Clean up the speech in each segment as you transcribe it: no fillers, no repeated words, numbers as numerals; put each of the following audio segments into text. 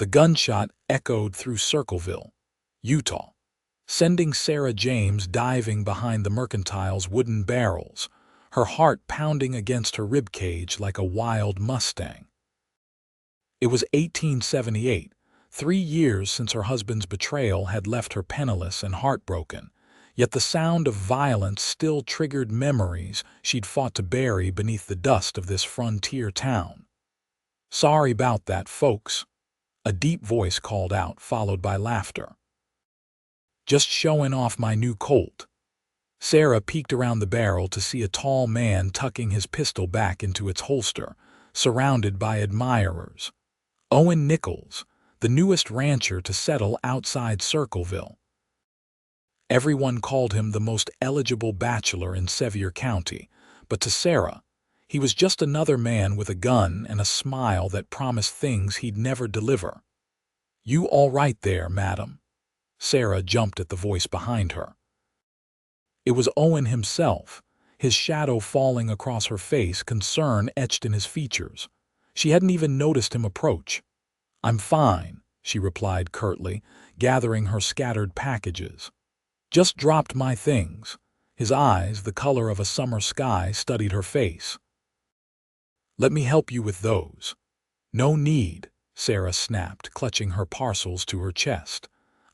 The gunshot echoed through Circleville, Utah, sending Sarah James diving behind the mercantile's wooden barrels, her heart pounding against her ribcage like a wild Mustang. It was 1878, 3 years since her husband's betrayal had left her penniless and heartbroken, yet the sound of violence still triggered memories she'd fought to bury beneath the dust of this frontier town. "Sorry about that, folks," a deep voice called out, followed by laughter. "Just showing off my new Colt." Sarah peeked around the barrel to see a tall man tucking his pistol back into its holster, surrounded by admirers. Owen Nichols, the newest rancher to settle outside Circleville. Everyone called him the most eligible bachelor in Sevier County, but to Sarah, he was just another man with a gun and a smile that promised things he'd never deliver. "You all right there, madam?" Sarah jumped at the voice behind her. It was Owen himself, his shadow falling across her face, concern etched in his features. She hadn't even noticed him approach. "I'm fine," she replied curtly, gathering her scattered packages. "Just dropped my things." His eyes, the color of a summer sky, studied her face. "Let me help you with those." "No need," Sarah snapped, clutching her parcels to her chest.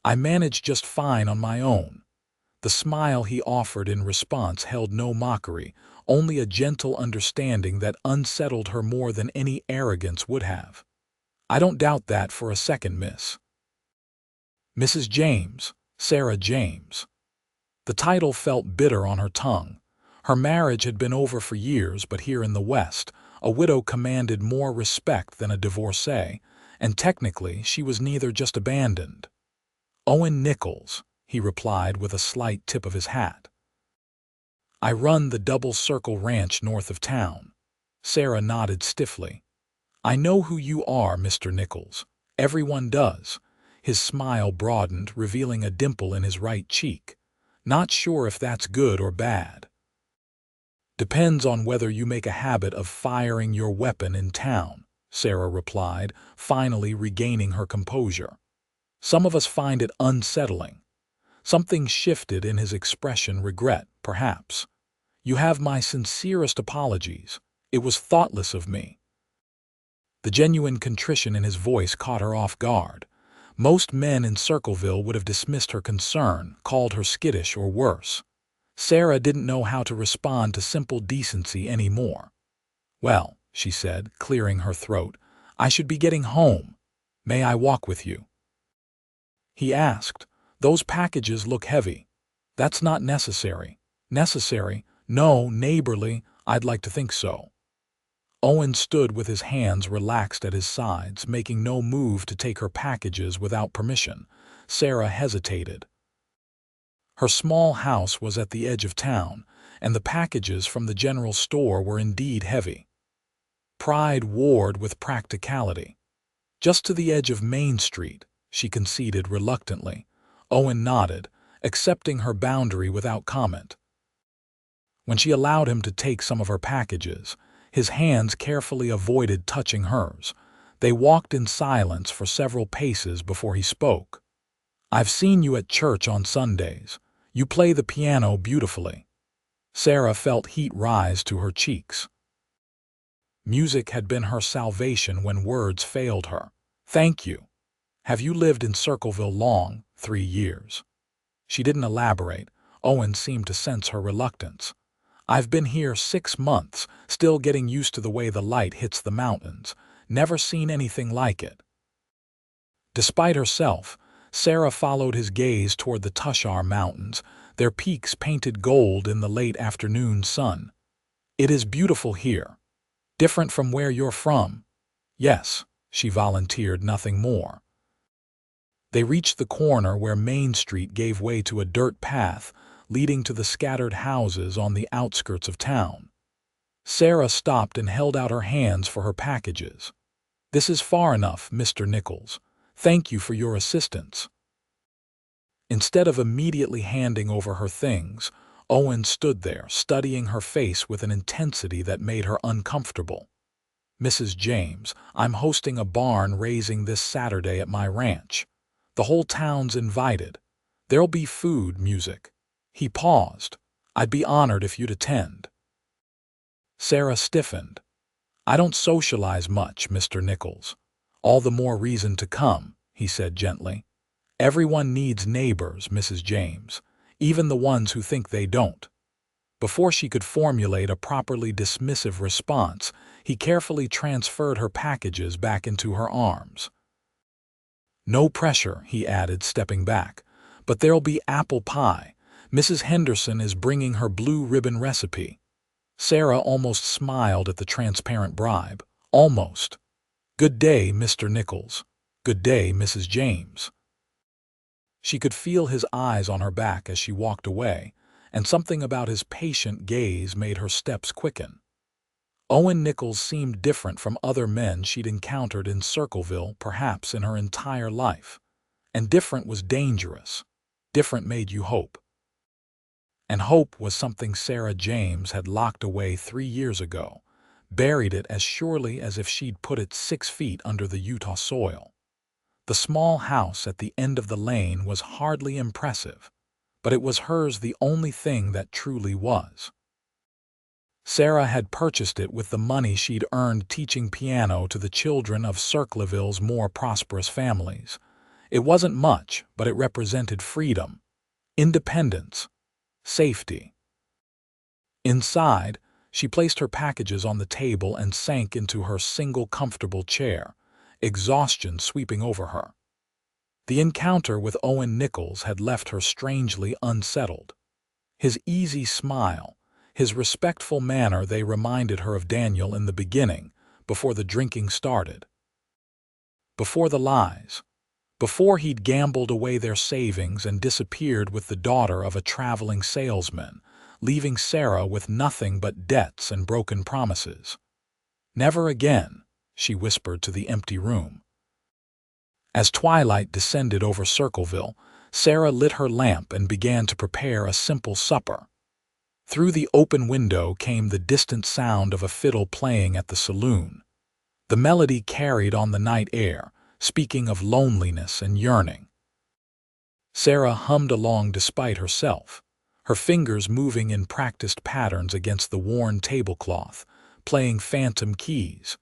"I managed just fine on my own." The smile he offered in response held no mockery, only a gentle understanding that unsettled her more than any arrogance would have. "I don't doubt that for a second, miss." "Mrs. James, Sarah James." The title felt bitter on her tongue. Her marriage had been over for years, but here in the West, a widow commanded more respect than a divorcee, and technically she was neither just abandoned. "Owen Nichols," he replied with a slight tip of his hat. "I run the Double Circle Ranch north of town." Sarah nodded stiffly. "I know who you are, Mr. Nichols. Everyone does." His smile broadened, revealing a dimple in his right cheek. "Not sure if that's good or bad." "Depends on whether you make a habit of firing your weapon in town," Sarah replied, finally regaining her composure. "Some of us find it unsettling." Something shifted in his expression, regret, perhaps. "You have my sincerest apologies. It was thoughtless of me." The genuine contrition in his voice caught her off guard. Most men in Circleville would have dismissed her concern, called her skittish or worse. Sarah didn't know how to respond to simple decency anymore. "Well," she said, clearing her throat, "I should be getting home. May I walk with you?" He asked, "Those packages look heavy." "That's not necessary." "Necessary? No, neighborly, I'd like to think so." Owen stood with his hands relaxed at his sides, making no move to take her packages without permission. Sarah hesitated. Her small house was at the edge of town, and the packages from the general store were indeed heavy. Pride warred with practicality. "Just to the edge of Main Street," she conceded reluctantly. Owen nodded, accepting her boundary without comment. When she allowed him to take some of her packages, his hands carefully avoided touching hers. They walked in silence for several paces before he spoke. "I've seen you at church on Sundays. You play the piano beautifully." Sarah felt heat rise to her cheeks. Music had been her salvation when words failed her. "Thank you. Have you lived in Circleville long?" "3 years." She didn't elaborate. Owen seemed to sense her reluctance. "I've been here 6 months, still getting used to the way the light hits the mountains. Never seen anything like it." Despite herself, Sarah followed his gaze toward the Tushar Mountains, their peaks painted gold in the late afternoon sun. "It is beautiful here. Different from where you're from." "Yes," she volunteered, nothing more. They reached the corner where Main Street gave way to a dirt path leading to the scattered houses on the outskirts of town. Sarah stopped and held out her hands for her packages. "This is far enough, Mr. Nichols. Thank you for your assistance." Instead of immediately handing over her things, Owen stood there, studying her face with an intensity that made her uncomfortable. "Mrs. James, I'm hosting a barn raising this Saturday at my ranch. The whole town's invited. There'll be food, music." He paused. "I'd be honored if you'd attend." Sarah stiffened. "I don't socialize much, Mr. Nichols." "All the more reason to come," he said gently. "Everyone needs neighbors, Mrs. James, even the ones who think they don't." Before she could formulate a properly dismissive response, he carefully transferred her packages back into her arms. "No pressure," he added, stepping back. "But there'll be apple pie. Mrs. Henderson is bringing her blue ribbon recipe." Sarah almost smiled at the transparent bribe. Almost. "Good day, Mr. Nichols. Good day, Mrs. James." She could feel his eyes on her back as she walked away, and something about his patient gaze made her steps quicken. Owen Nichols seemed different from other men she'd encountered in Circleville, perhaps in her entire life. And different was dangerous. Different made you hope. And hope was something Sarah James had locked away 3 years ago, buried it as surely as if she'd put it 6 feet under the Utah soil. The small house at the end of the lane was hardly impressive, but it was hers, the only thing that truly was. Sarah had purchased it with the money she'd earned teaching piano to the children of Circleville's more prosperous families. It wasn't much, but it represented freedom, independence, safety. Inside, she placed her packages on the table and sank into her single comfortable chair, exhaustion sweeping over her. The encounter with Owen Nichols had left her strangely unsettled. His easy smile, his respectful manner, they reminded her of Daniel in the beginning, before the drinking started. Before the lies. Before he'd gambled away their savings and disappeared with the daughter of a traveling salesman, leaving Sarah with nothing but debts and broken promises. "Never again," she whispered to the empty room. As twilight descended over Circleville, Sarah lit her lamp and began to prepare a simple supper. Through the open window came the distant sound of a fiddle playing at the saloon. The melody carried on the night air, speaking of loneliness and yearning. Sarah hummed along despite herself, her fingers moving in practiced patterns against the worn tablecloth, playing phantom keys.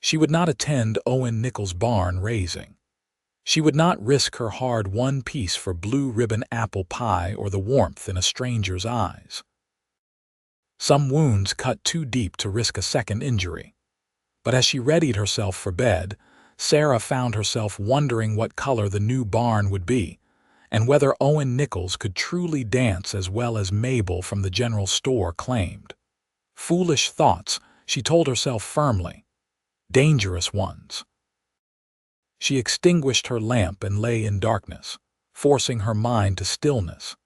She would not attend Owen Nichols' barn raising. She would not risk her hard-won peace for blue ribbon apple pie or the warmth in a stranger's eyes. Some wounds cut too deep to risk a second injury. But as she readied herself for bed, Sarah found herself wondering what color the new barn would be, and whether Owen Nichols could truly dance as well as Mabel from the general store claimed. Foolish thoughts, she told herself firmly. Dangerous ones. She extinguished her lamp and lay in darkness, forcing her mind to stillness.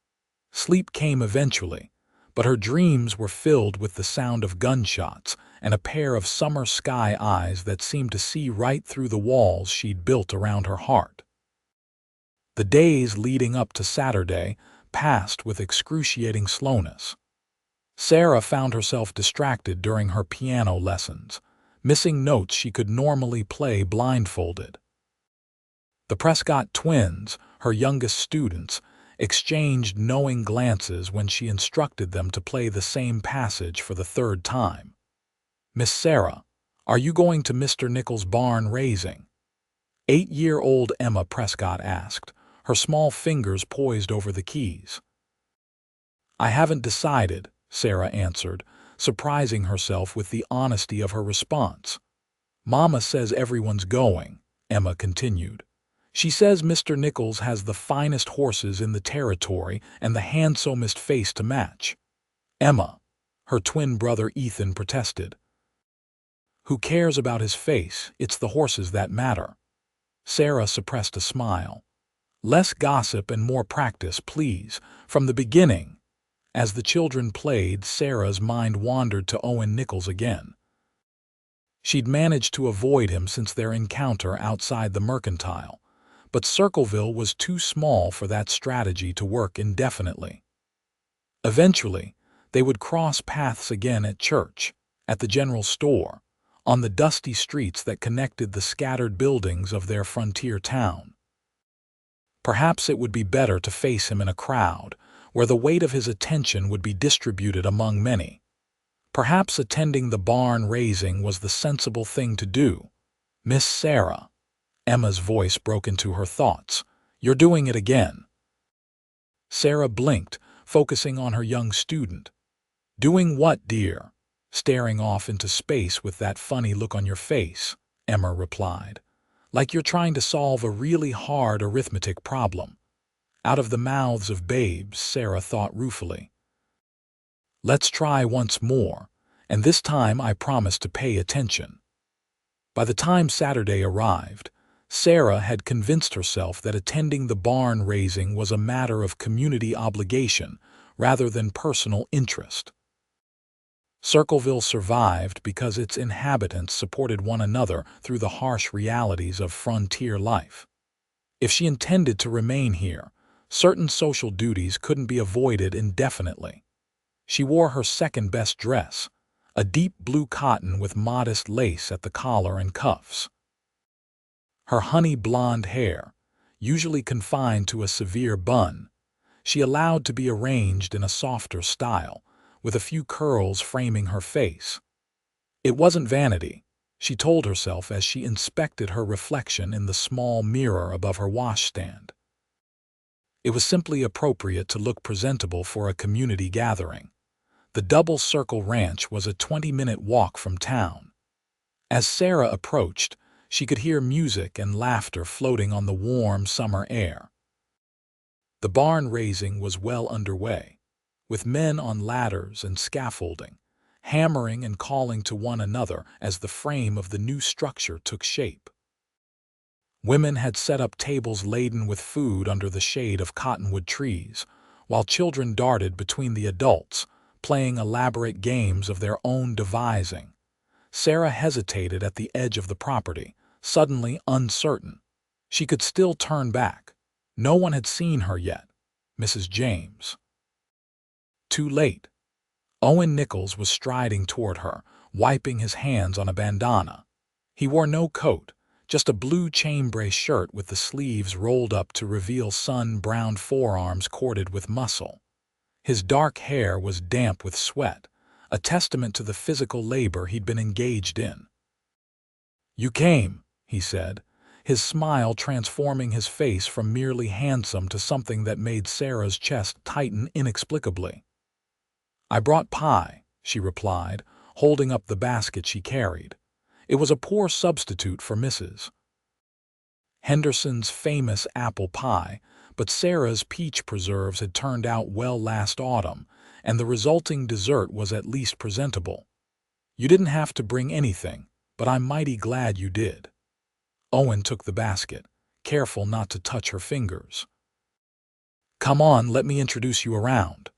Sleep came eventually, but her dreams were filled with the sound of gunshots and a pair of summer sky eyes that seemed to see right through the walls she'd built around her heart. The days leading up to Saturday passed with excruciating slowness. Sarah found herself distracted during her piano lessons, missing notes she could normally play blindfolded. The Prescott twins, her youngest students, exchanged knowing glances when she instructed them to play the same passage for the 3rd time. "Miss Sarah, are you going to Mr. Nichols' barn raising?" 8-year-old Emma Prescott asked, her small fingers poised over the keys. "I haven't decided," Sarah answered, surprising herself with the honesty of her response. "Mama says everyone's going," Emma continued. "She says Mr. Nichols has the finest horses in the territory and the handsomest face to match." "Emma," her twin brother Ethan protested. "Who cares about his face? It's the horses that matter." Sarah suppressed a smile. "Less gossip and more practice, please, from the beginning." As the children played, Sarah's mind wandered to Owen Nichols again. She'd managed to avoid him since their encounter outside the mercantile, but Circleville was too small for that strategy to work indefinitely. Eventually, they would cross paths again at church, at the general store, on the dusty streets that connected the scattered buildings of their frontier town. Perhaps it would be better to face him in a crowd, where the weight of his attention would be distributed among many. Perhaps attending the barn raising was the sensible thing to do. "Miss Sarah," Emma's voice broke into her thoughts, "you're doing it again." Sarah blinked, focusing on her young student. "Doing what, dear?" "Staring off into space with that funny look on your face," Emma replied. "Like you're trying to solve a really hard arithmetic problem." Out of the mouths of babes, Sarah thought ruefully. "Let's try once more, and this time I promise to pay attention." By the time Saturday arrived, Sarah had convinced herself that attending the barn raising was a matter of community obligation rather than personal interest. Circleville survived because its inhabitants supported one another through the harsh realities of frontier life. If she intended to remain here, certain social duties couldn't be avoided indefinitely. She wore her second-best dress, a deep blue cotton with modest lace at the collar and cuffs. Her honey blonde hair, usually confined to a severe bun, she allowed to be arranged in a softer style, with a few curls framing her face. It wasn't vanity, she told herself as she inspected her reflection in the small mirror above her washstand. It was simply appropriate to look presentable for a community gathering. The Double Circle Ranch was a 20-minute walk from town. As Sarah approached, she could hear music and laughter floating on the warm summer air. The barn raising was well underway, with men on ladders and scaffolding, hammering and calling to one another as the frame of the new structure took shape. Women had set up tables laden with food under the shade of cottonwood trees, while children darted between the adults, playing elaborate games of their own devising. Sarah hesitated at the edge of the property, suddenly uncertain. She could still turn back. No one had seen her yet. Mrs. James. Too late. Owen Nichols was striding toward her, wiping his hands on a bandana. He wore no coat, just a blue chambray shirt with the sleeves rolled up to reveal sun-browned forearms corded with muscle. His dark hair was damp with sweat, a testament to the physical labor he'd been engaged in. "You came," he said, his smile transforming his face from merely handsome to something that made Sarah's chest tighten inexplicably. "I brought pie," she replied, holding up the basket she carried. It was a poor substitute for Mrs. Henderson's famous apple pie, but Sarah's peach preserves had turned out well last autumn, and the resulting dessert was at least presentable. "You didn't have to bring anything, but I'm mighty glad you did." Owen took the basket, careful not to touch her fingers. "Come on, let me introduce you around."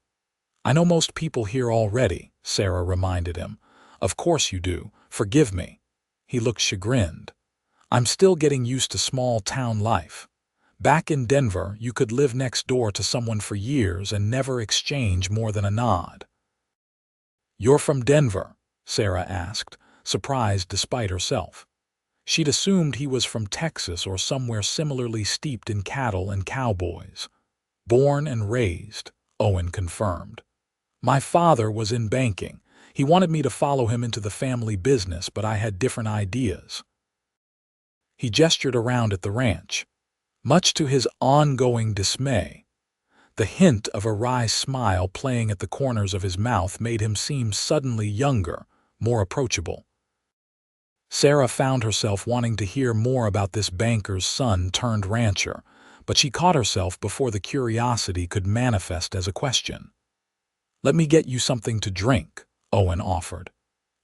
"I know most people here already," Sarah reminded him. "Of course you do. Forgive me." He looked chagrined. "I'm still getting used to small-town life. Back in Denver, you could live next door to someone for years and never exchange more than a nod." "You're from Denver?" Sarah asked, surprised despite herself. She'd assumed he was from Texas or somewhere similarly steeped in cattle and cowboys. "Born and raised," Owen confirmed. "My father was in banking. He wanted me to follow him into the family business, but I had different ideas." He gestured around at the ranch. Much to his ongoing dismay, the hint of a wry smile playing at the corners of his mouth made him seem suddenly younger, more approachable. Sarah found herself wanting to hear more about this banker's son turned rancher, but she caught herself before the curiosity could manifest as a question. "Let me get you something to drink," Owen offered.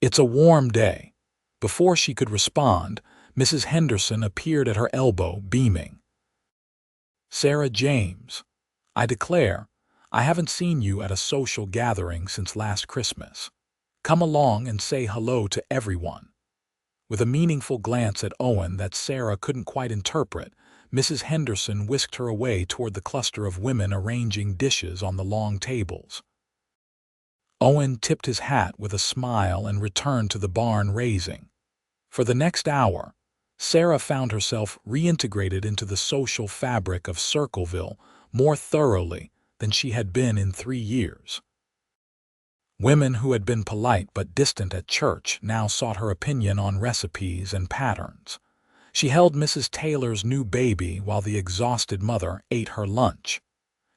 "It's a warm day." Before she could respond, Mrs. Henderson appeared at her elbow, beaming. "Sarah James, I declare, I haven't seen you at a social gathering since last Christmas. Come along and say hello to everyone." With a meaningful glance at Owen that Sarah couldn't quite interpret, Mrs. Henderson whisked her away toward the cluster of women arranging dishes on the long tables. Owen tipped his hat with a smile and returned to the barn raising. For the next hour, Sarah found herself reintegrated into the social fabric of Circleville more thoroughly than she had been in 3 years. Women who had been polite but distant at church now sought her opinion on recipes and patterns. She held Mrs. Taylor's new baby while the exhausted mother ate her lunch.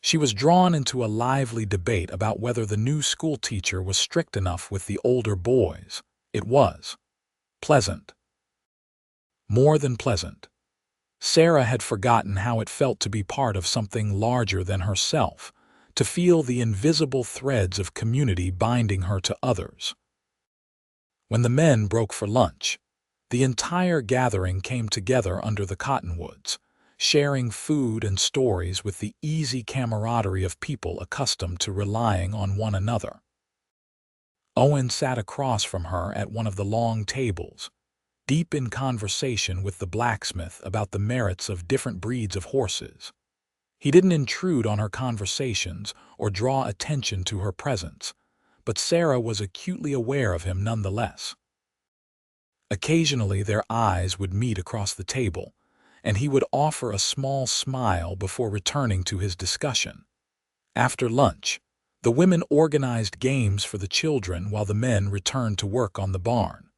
She was drawn into a lively debate about whether the new school teacher was strict enough with the older boys. It was pleasant. More than pleasant. Sarah had forgotten how it felt to be part of something larger than herself, to feel the invisible threads of community binding her to others. When the men broke for lunch, the entire gathering came together under the cottonwoods, sharing food and stories with the easy camaraderie of people accustomed to relying on one another. Owen sat across from her at one of the long tables, deep in conversation with the blacksmith about the merits of different breeds of horses. He didn't intrude on her conversations or draw attention to her presence, but Sarah was acutely aware of him nonetheless. Occasionally their eyes would meet across the table, and he would offer a small smile before returning to his discussion. After lunch, the women organized games for the children while the men returned to work on the barn.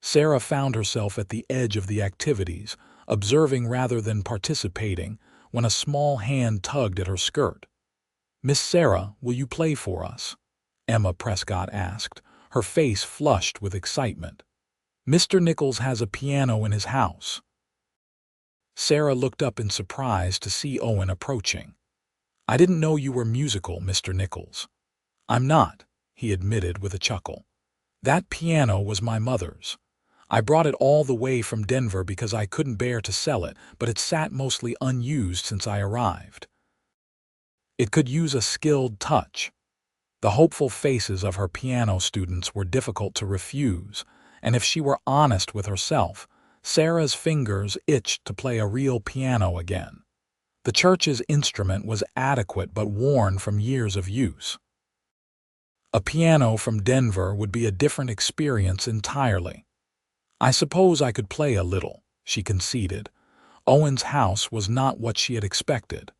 Sarah found herself at the edge of the activities, observing rather than participating, when a small hand tugged at her skirt. "Miss Sarah, will you play for us?" Emma Prescott asked, her face flushed with excitement. "Mr. Nichols has a piano in his house." Sarah looked up in surprise to see Owen approaching. "I didn't know you were musical, Mr. Nichols." "I'm not," he admitted with a chuckle. "That piano was my mother's. I brought it all the way from Denver because I couldn't bear to sell it, but it sat mostly unused since I arrived. It could use a skilled touch." The hopeful faces of her piano students were difficult to refuse, and if she were honest with herself, Sarah's fingers itched to play a real piano again. The church's instrument was adequate but worn from years of use. A piano from Denver would be a different experience entirely. "I suppose I could play a little," she conceded. Owen's house was not what she had expected.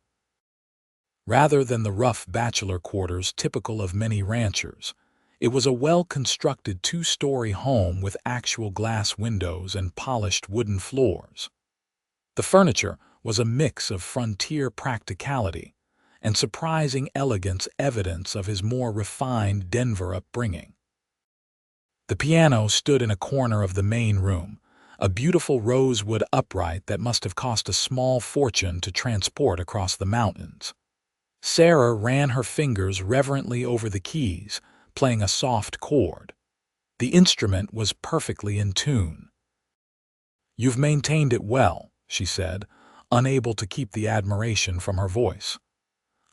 Rather than the rough bachelor quarters typical of many ranchers, it was a well-constructed two-story home with actual glass windows and polished wooden floors. The furniture was a mix of frontier practicality and surprising elegance, evidence of his more refined Denver upbringing. The piano stood in a corner of the main room, a beautiful rosewood upright that must have cost a small fortune to transport across the mountains. Sarah ran her fingers reverently over the keys, playing a soft chord. The instrument was perfectly in tune. "You've maintained it well," she said, unable to keep the admiration from her voice.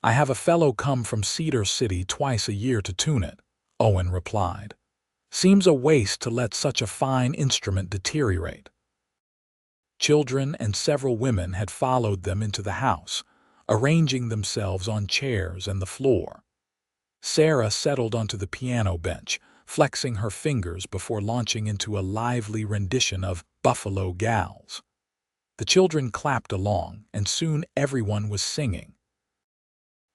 "I have a fellow come from Cedar City twice a year to tune it," Owen replied. "Seems a waste to let such a fine instrument deteriorate." Children and several women had followed them into the house, arranging themselves on chairs and the floor. Sarah settled onto the piano bench, flexing her fingers before launching into a lively rendition of "Buffalo Gals." The children clapped along, and soon everyone was singing.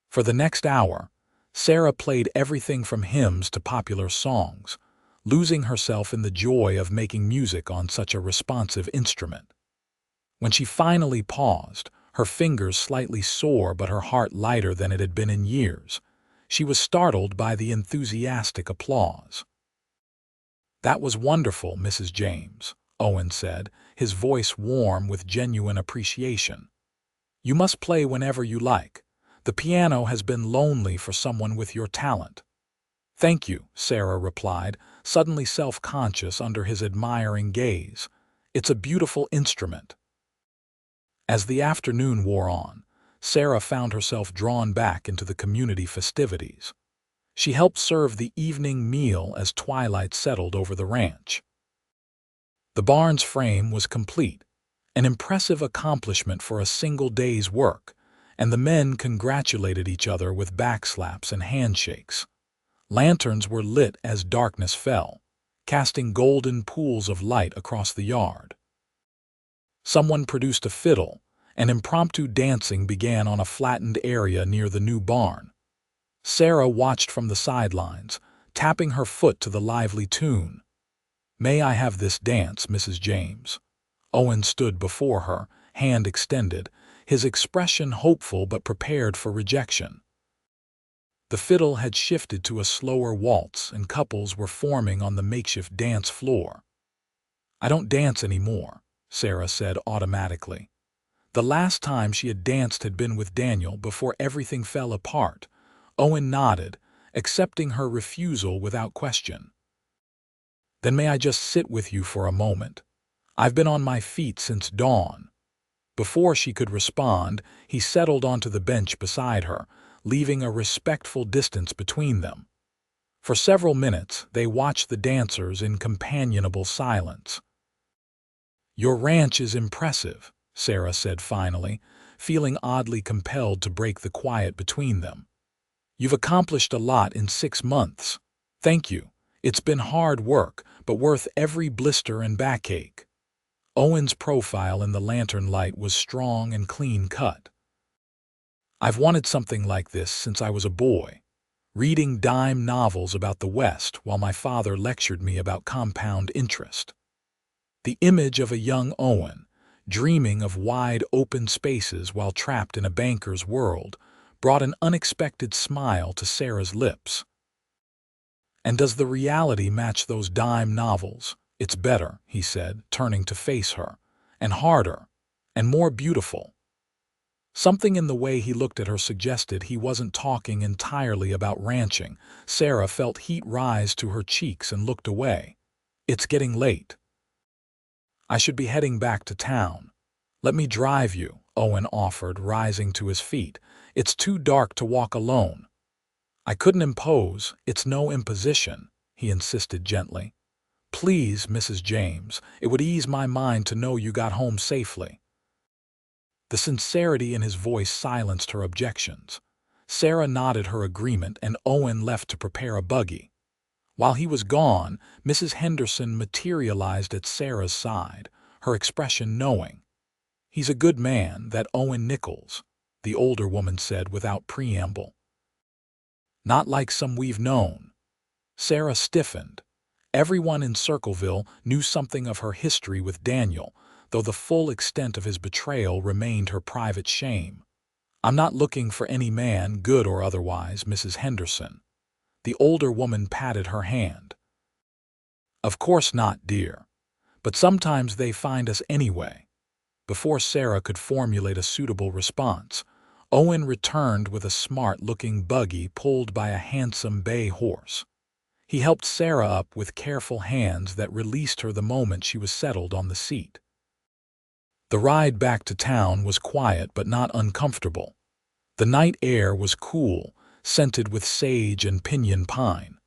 For the next hour, Sarah played everything from hymns to popular songs, losing herself in the joy of making music on such a responsive instrument. When she finally paused, her fingers slightly sore but her heart lighter than it had been in years, she was startled by the enthusiastic applause. "That was wonderful, Mrs. James," Owen said, his voice warm with genuine appreciation. "You must play whenever you like. The piano has been lonely for someone with your talent." "Thank you," Sarah replied, suddenly self-conscious under his admiring gaze. "It's a beautiful instrument." As the afternoon wore on, Sarah found herself drawn back into the community festivities. She helped serve the evening meal as twilight settled over the ranch. The barn's frame was complete, an impressive accomplishment for a single day's work, and the men congratulated each other with backslaps and handshakes. Lanterns were lit as darkness fell, casting golden pools of light across the yard. Someone produced a fiddle, and impromptu dancing began on a flattened area near the new barn. Sarah watched from the sidelines, tapping her foot to the lively tune. "May I have this dance, Mrs. James?" Owen stood before her, hand extended, his expression hopeful but prepared for rejection. The fiddle had shifted to a slower waltz, and couples were forming on the makeshift dance floor. "I don't dance anymore," Sarah said automatically. The last time she had danced had been with Daniel before everything fell apart. Owen nodded, accepting her refusal without question. "Then may I just sit with you for a moment? I've been on my feet since dawn." Before she could respond, he settled onto the bench beside her, leaving a respectful distance between them. For several minutes, they watched the dancers in companionable silence. "Your ranch is impressive," Sarah said finally, feeling oddly compelled to break the quiet between them. "You've accomplished a lot in 6 months. Thank you. It's been hard work, but worth every blister and backache." Owen's profile in the lantern light was strong and clean-cut. "I've wanted something like this since I was a boy, reading dime novels about the West while my father lectured me about compound interest." The image of a young Owen, dreaming of wide open spaces while trapped in a banker's world, brought an unexpected smile to Sarah's lips. "And does the reality match those dime novels? It's better," he said, turning to face her, "and harder, and more beautiful." Something in the way he looked at her suggested he wasn't talking entirely about ranching. Sarah felt heat rise to her cheeks and looked away. "It's getting late. I should be heading back to town." "Let me drive you," Owen offered, rising to his feet. "It's too dark to walk alone." "I couldn't impose. It's no imposition," he insisted gently. "Please, Mrs. James, it would ease my mind to know you got home safely." The sincerity in his voice silenced her objections. Sarah nodded her agreement, and Owen left to prepare a buggy. While he was gone, Mrs. Henderson materialized at Sarah's side, her expression knowing. "He's a good man, that Owen Nichols," the older woman said without preamble. "Not like some we've known." Sarah stiffened. Everyone in Circleville knew something of her history with Daniel, though the full extent of his betrayal remained her private shame. "I'm not looking for any man, good or otherwise, Mrs. Henderson." The older woman patted her hand. "Of course not, dear. But sometimes they find us anyway." Before Sarah could formulate a suitable response, Owen returned with a smart-looking buggy pulled by a handsome bay horse. He helped Sarah up with careful hands that released her the moment she was settled on the seat. The ride back to town was quiet but not uncomfortable. The night air was cool, scented with sage and pinyon pine.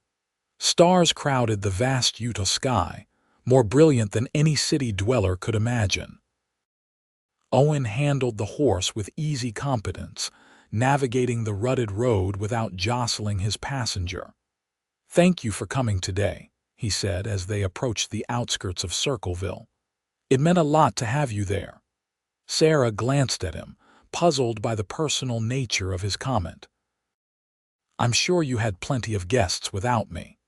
Stars crowded the vast Utah sky, more brilliant than any city dweller could imagine. Owen handled the horse with easy competence, navigating the rutted road without jostling his passenger. "Thank you for coming today," he said as they approached the outskirts of Circleville. "It meant a lot to have you there." Sarah glanced at him, puzzled by the personal nature of his comment. "I'm sure you had plenty of guests without me."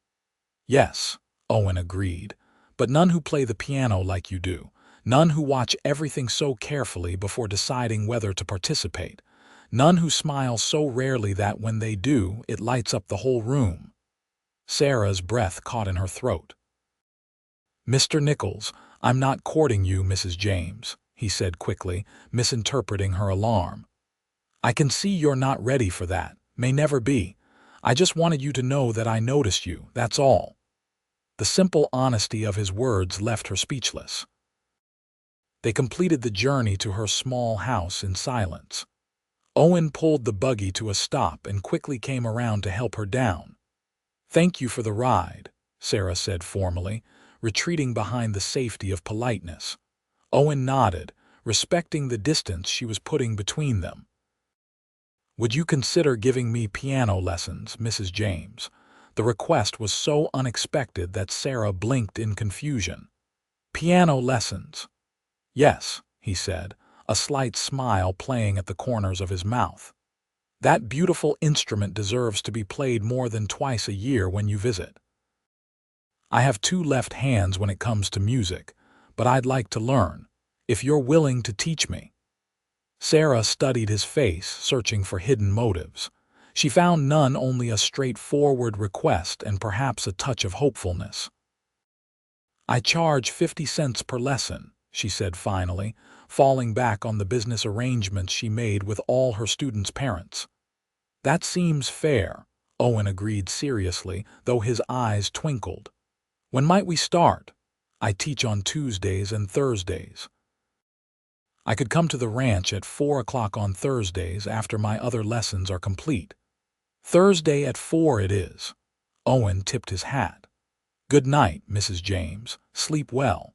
"Yes," Owen agreed, "but none who play the piano like you do, none who watch everything so carefully before deciding whether to participate, none who smile so rarely that when they do, it lights up the whole room." Sarah's breath caught in her throat. "Mr. Nichols, I'm not courting you, Mrs. James," he said quickly, misinterpreting her alarm. "I can see you're not ready for that, may never be. I just wanted you to know that I noticed you, that's all." The simple honesty of his words left her speechless. They completed the journey to her small house in silence. Owen pulled the buggy to a stop and quickly came around to help her down. "Thank you for the ride," Sarah said formally, retreating behind the safety of politeness. Owen nodded, respecting the distance she was putting between them. "Would you consider giving me piano lessons, Mrs. James?" The request was so unexpected that Sarah blinked in confusion. "Piano lessons." "Yes," he said, a slight smile playing at the corners of his mouth. "That beautiful instrument deserves to be played more than twice a year when you visit. I have two left hands when it comes to music, but I'd like to learn, if you're willing to teach me." Sarah studied his face, searching for hidden motives. She found none, only a straightforward request and perhaps a touch of hopefulness. "I charge 50 cents per lesson," she said finally, falling back on the business arrangements she made with all her students' parents. "That seems fair," Owen agreed seriously, though his eyes twinkled. "When might we start? I teach on Tuesdays and Thursdays. I could come to the ranch at 4 o'clock on Thursdays after my other lessons are complete." "Thursday at 4 it is." Owen tipped his hat. "Good night, Mrs. James. Sleep well."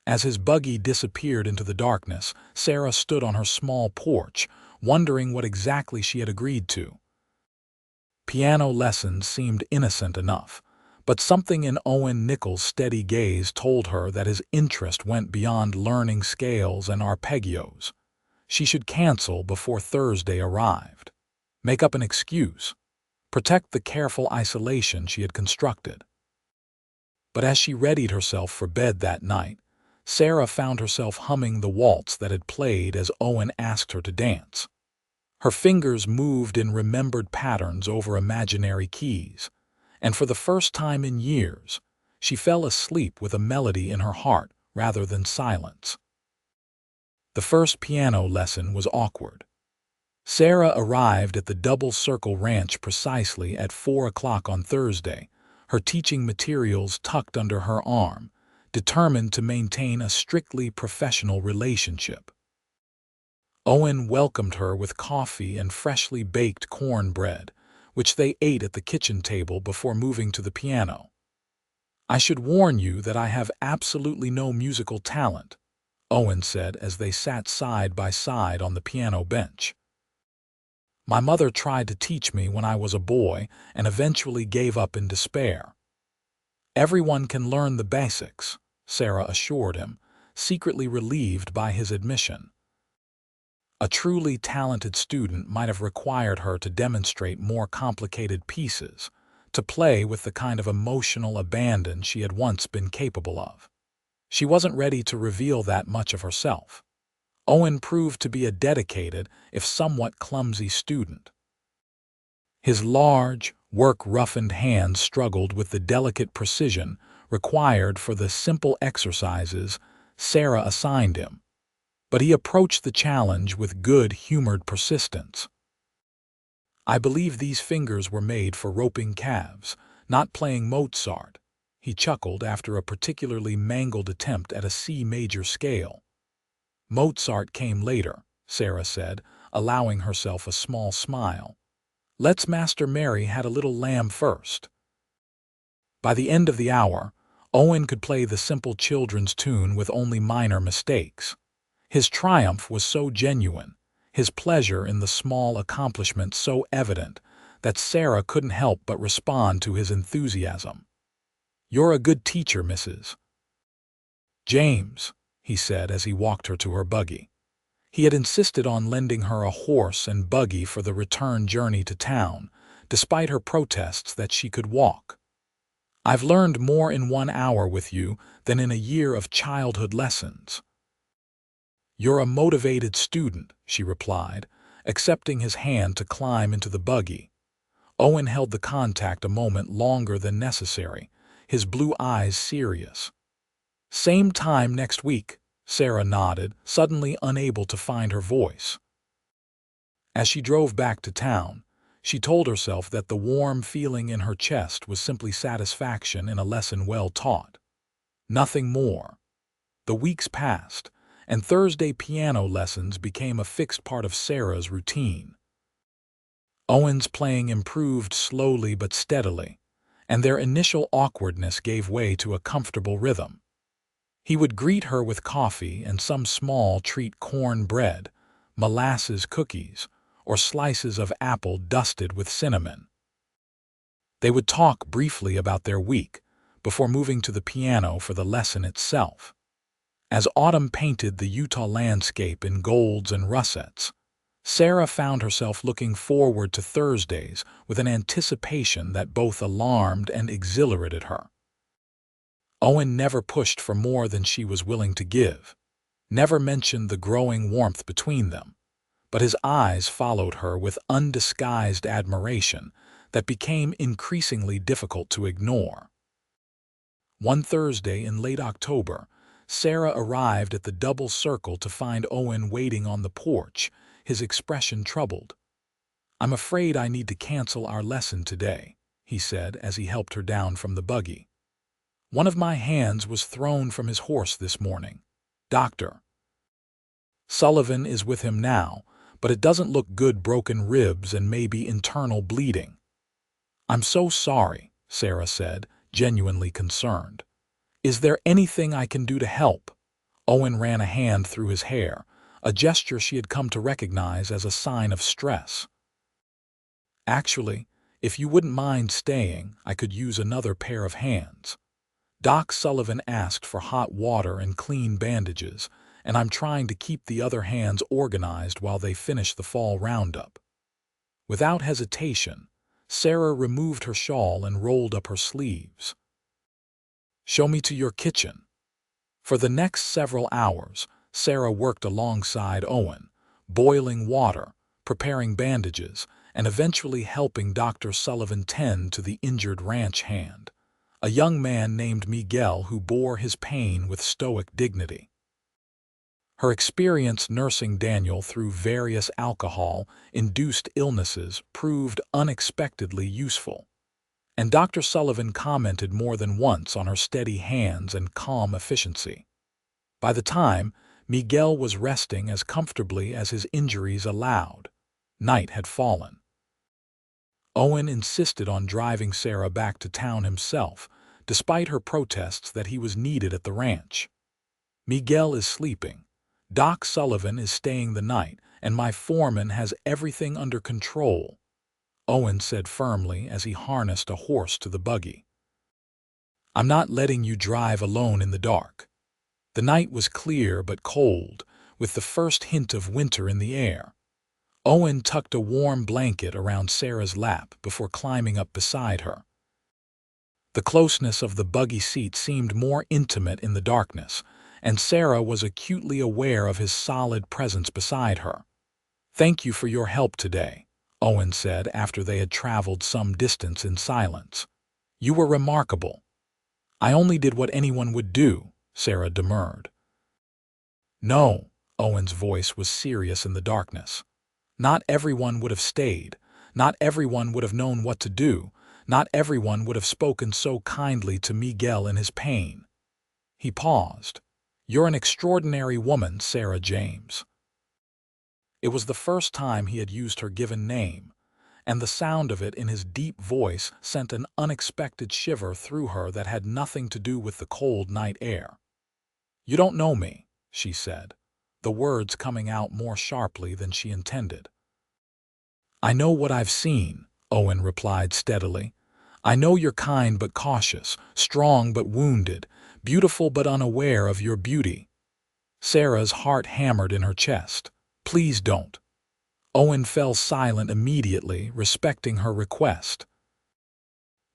As his buggy disappeared into the darkness, Sarah stood on her small porch, wondering what exactly she had agreed to. Piano lessons seemed innocent enough, but something in Owen Nichols' steady gaze told her that his interest went beyond learning scales and arpeggios. She should cancel before Thursday arrived. Make up an excuse. Protect the careful isolation she had constructed. But as she readied herself for bed that night, Sarah found herself humming the waltz that had played as Owen asked her to dance. Her fingers moved in remembered patterns over imaginary keys, and for the first time in years, she fell asleep with a melody in her heart rather than silence. The first piano lesson was awkward. Sarah arrived at the Double Circle Ranch precisely at 4 o'clock on Thursday, her teaching materials tucked under her arm, determined to maintain a strictly professional relationship. Owen welcomed her with coffee and freshly baked cornbread, which they ate at the kitchen table before moving to the piano. "I should warn you that I have absolutely no musical talent," Owen said as they sat side by side on the piano bench. "My mother tried to teach me when I was a boy and eventually gave up in despair." "Everyone can learn the basics," Sarah assured him, secretly relieved by his admission. A truly talented student might have required her to demonstrate more complicated pieces, to play with the kind of emotional abandon she had once been capable of. She wasn't ready to reveal that much of herself. Owen proved to be a dedicated, if somewhat clumsy student. His large, work-roughened hands struggled with the delicate precision required for the simple exercises Sarah assigned him, but he approached the challenge with good-humored persistence. "I believe these fingers were made for roping calves, not playing Mozart," he chuckled after a particularly mangled attempt at a C major scale. "Mozart came later," Sarah said, allowing herself a small smile. "Let's Master Mary had a little lamb first." By the end of the hour, Owen could play the simple children's tune with only minor mistakes. His triumph was so genuine, his pleasure in the small accomplishment so evident, that Sarah couldn't help but respond to his enthusiasm. "You're a good teacher, Mrs. James," he said as he walked her to her buggy. He had insisted on lending her a horse and buggy for the return journey to town, despite her protests that she could walk. "I've learned more in 1 hour with you than in a year of childhood lessons." "You're a motivated student," she replied, accepting his hand to climb into the buggy. Owen held the contact a moment longer than necessary, his blue eyes serious. "Same time next week," Sarah nodded, suddenly unable to find her voice. As she drove back to town, she told herself that the warm feeling in her chest was simply satisfaction in a lesson well taught. Nothing more. The weeks passed, and Thursday piano lessons became a fixed part of Sarah's routine. Owen's playing improved slowly but steadily, and their initial awkwardness gave way to a comfortable rhythm. He would greet her with coffee and some small treat: cornbread, molasses cookies, or slices of apple dusted with cinnamon. They would talk briefly about their week, before moving to the piano for the lesson itself. As autumn painted the Utah landscape in golds and russets, Sarah found herself looking forward to Thursdays with an anticipation that both alarmed and exhilarated her. Owen never pushed for more than she was willing to give, never mentioned the growing warmth between them, but his eyes followed her with undisguised admiration that became increasingly difficult to ignore. One Thursday in late October, Sarah arrived at the double circle to find Owen waiting on the porch, his expression troubled. "I'm afraid I need to cancel our lesson today," he said as he helped her down from the buggy. "One of my hands was thrown from his horse this morning. Dr. Sullivan is with him now, but it doesn't look good, broken ribs and maybe internal bleeding." "I'm so sorry," Sarah said, genuinely concerned. "Is there anything I can do to help?" Owen ran a hand through his hair, a gesture she had come to recognize as a sign of stress. "Actually, if you wouldn't mind staying, I could use another pair of hands. Doc Sullivan asked for hot water and clean bandages, and I'm trying to keep the other hands organized while they finish the fall roundup." Without hesitation, Sarah removed her shawl and rolled up her sleeves. "Show me to your kitchen." For the next several hours, Sarah worked alongside Owen, boiling water, preparing bandages, and eventually helping Dr. Sullivan tend to the injured ranch hand, a young man named Miguel who bore his pain with stoic dignity. Her experience nursing Daniel through various alcohol-induced illnesses proved unexpectedly useful, and Dr. Sullivan commented more than once on her steady hands and calm efficiency. By the time Miguel was resting as comfortably as his injuries allowed, night had fallen. Owen insisted on driving Sarah back to town himself, despite her protests that he was needed at the ranch. "Miguel is sleeping, Doc Sullivan is staying the night, and my foreman has everything under control," Owen said firmly as he harnessed a horse to the buggy. "I'm not letting you drive alone in the dark." The night was clear but cold, with the first hint of winter in the air. Owen tucked a warm blanket around Sarah's lap before climbing up beside her. The closeness of the buggy seat seemed more intimate in the darkness, and Sarah was acutely aware of his solid presence beside her. "Thank you for your help today," Owen said after they had traveled some distance in silence. "You were remarkable." "I only did what anyone would do," Sarah demurred. "No," Owen's voice was serious in the darkness. "Not everyone would have stayed. Not everyone would have known what to do. Not everyone would have spoken so kindly to Miguel in his pain." He paused. "You're an extraordinary woman, Sarah James." It was the first time he had used her given name, and the sound of it in his deep voice sent an unexpected shiver through her that had nothing to do with the cold night air. "You don't know me," she said, the words coming out more sharply than she intended. "I know what I've seen," Owen replied steadily. "I know you're kind but cautious, strong but wounded, beautiful but unaware of your beauty." Sarah's heart hammered in her chest. "Please don't." Owen fell silent immediately, respecting her request.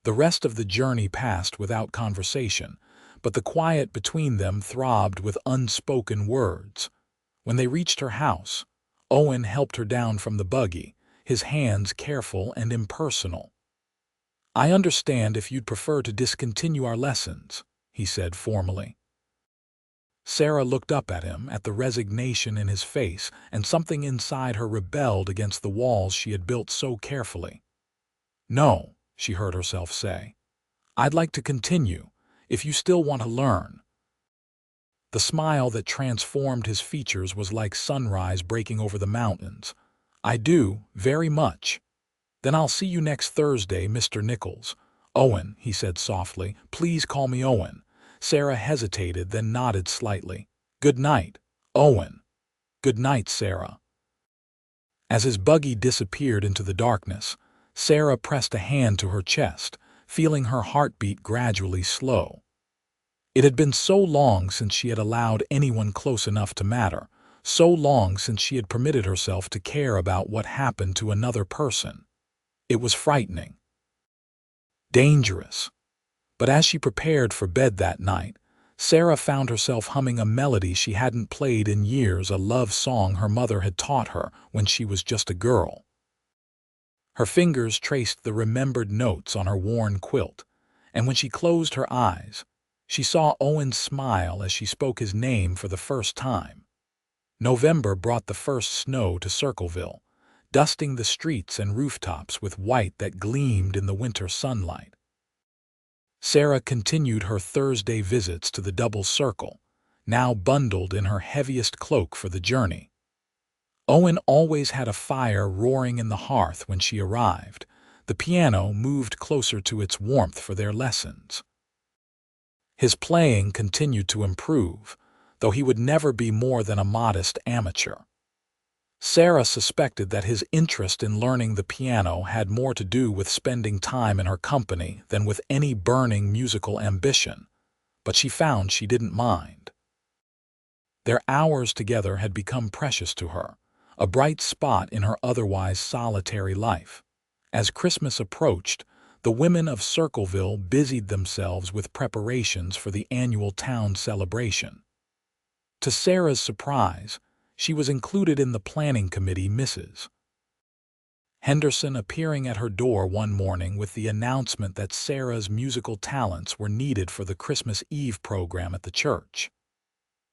The rest of the journey passed without conversation, but the quiet between them throbbed with unspoken words. When they reached her house, Owen helped her down from the buggy, his hands careful and impersonal. "I understand if you'd prefer to discontinue our lessons," he said formally. Sarah looked up at him, at the resignation in his face, and something inside her rebelled against the walls she had built so carefully. "No," she heard herself say. "I'd like to continue, if you still want to learn." The smile that transformed his features was like sunrise breaking over the mountains. "I do, very much." "Then I'll see you next Thursday, Mr. Nichols." "Owen," he said softly. "Please call me Owen." Sarah hesitated, then nodded slightly. "Good night, Owen." "Good night, Sarah." As his buggy disappeared into the darkness, Sarah pressed a hand to her chest, feeling her heartbeat gradually slow. It had been so long since she had allowed anyone close enough to matter, so long since she had permitted herself to care about what happened to another person. It was frightening, dangerous. But as she prepared for bed that night, Sarah found herself humming a melody she hadn't played in years, a love song her mother had taught her when she was just a girl. Her fingers traced the remembered notes on her worn quilt, and when she closed her eyes, she saw Owen smile as she spoke his name for the first time. November brought the first snow to Circleville, dusting the streets and rooftops with white that gleamed in the winter sunlight. Sarah continued her Thursday visits to the double circle, now bundled in her heaviest cloak for the journey. Owen always had a fire roaring in the hearth when she arrived. The piano moved closer to its warmth for their lessons. His playing continued to improve, though he would never be more than a modest amateur. Sarah suspected that his interest in learning the piano had more to do with spending time in her company than with any burning musical ambition, but she found she didn't mind. Their hours together had become precious to her, a bright spot in her otherwise solitary life. As Christmas approached, the women of Circleville busied themselves with preparations for the annual town celebration. To Sarah's surprise, she was included in the planning committee. Mrs. Henderson appearing at her door one morning with the announcement that Sarah's musical talents were needed for the Christmas Eve program at the church.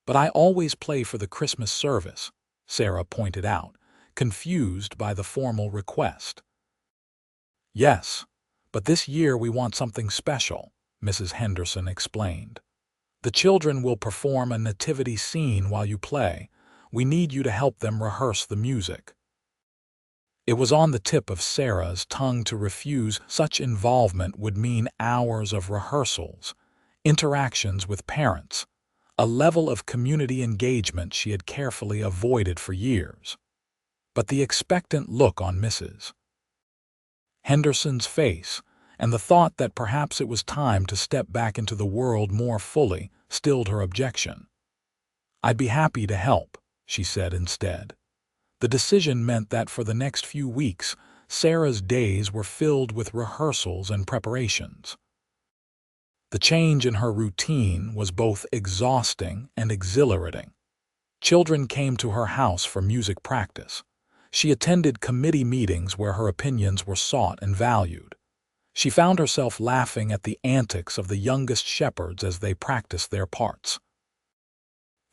"But I always play for the Christmas service," Sarah pointed out, confused by the formal request. "Yes, but this year we want something special," Mrs. Henderson explained. "The children will perform a nativity scene while you play. We need you to help them rehearse the music." It was on the tip of Sarah's tongue to refuse. Such involvement would mean hours of rehearsals, interactions with parents, a level of community engagement she had carefully avoided for years. But the expectant look on Mrs. Henderson's face, and the thought that perhaps it was time to step back into the world more fully, stilled her objection. "I'd be happy to help," she said instead. The decision meant that for the next few weeks, Sarah's days were filled with rehearsals and preparations. The change in her routine was both exhausting and exhilarating. Children came to her house for music practice. She attended committee meetings where her opinions were sought and valued. She found herself laughing at the antics of the youngest shepherds as they practiced their parts.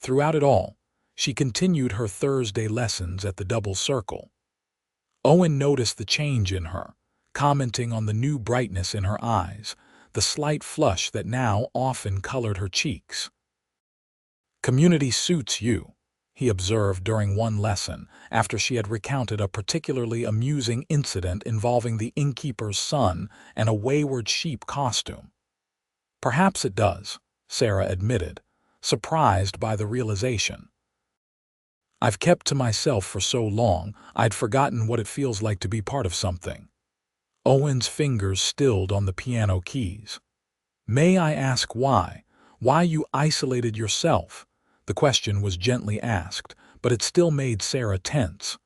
Throughout it all, she continued her Thursday lessons at the double circle. Owen noticed the change in her, commenting on the new brightness in her eyes, the slight flush that now often colored her cheeks. "Community suits you," he observed during one lesson, after she had recounted a particularly amusing incident involving the innkeeper's son and a wayward sheep costume. "Perhaps it does," Sarah admitted, surprised by the realization. "I've kept to myself for so long, I'd forgotten what it feels like to be part of something." Owen's fingers stilled on the piano keys. "May I ask why? Why you isolated yourself?" The question was gently asked, but it still made Sarah tense.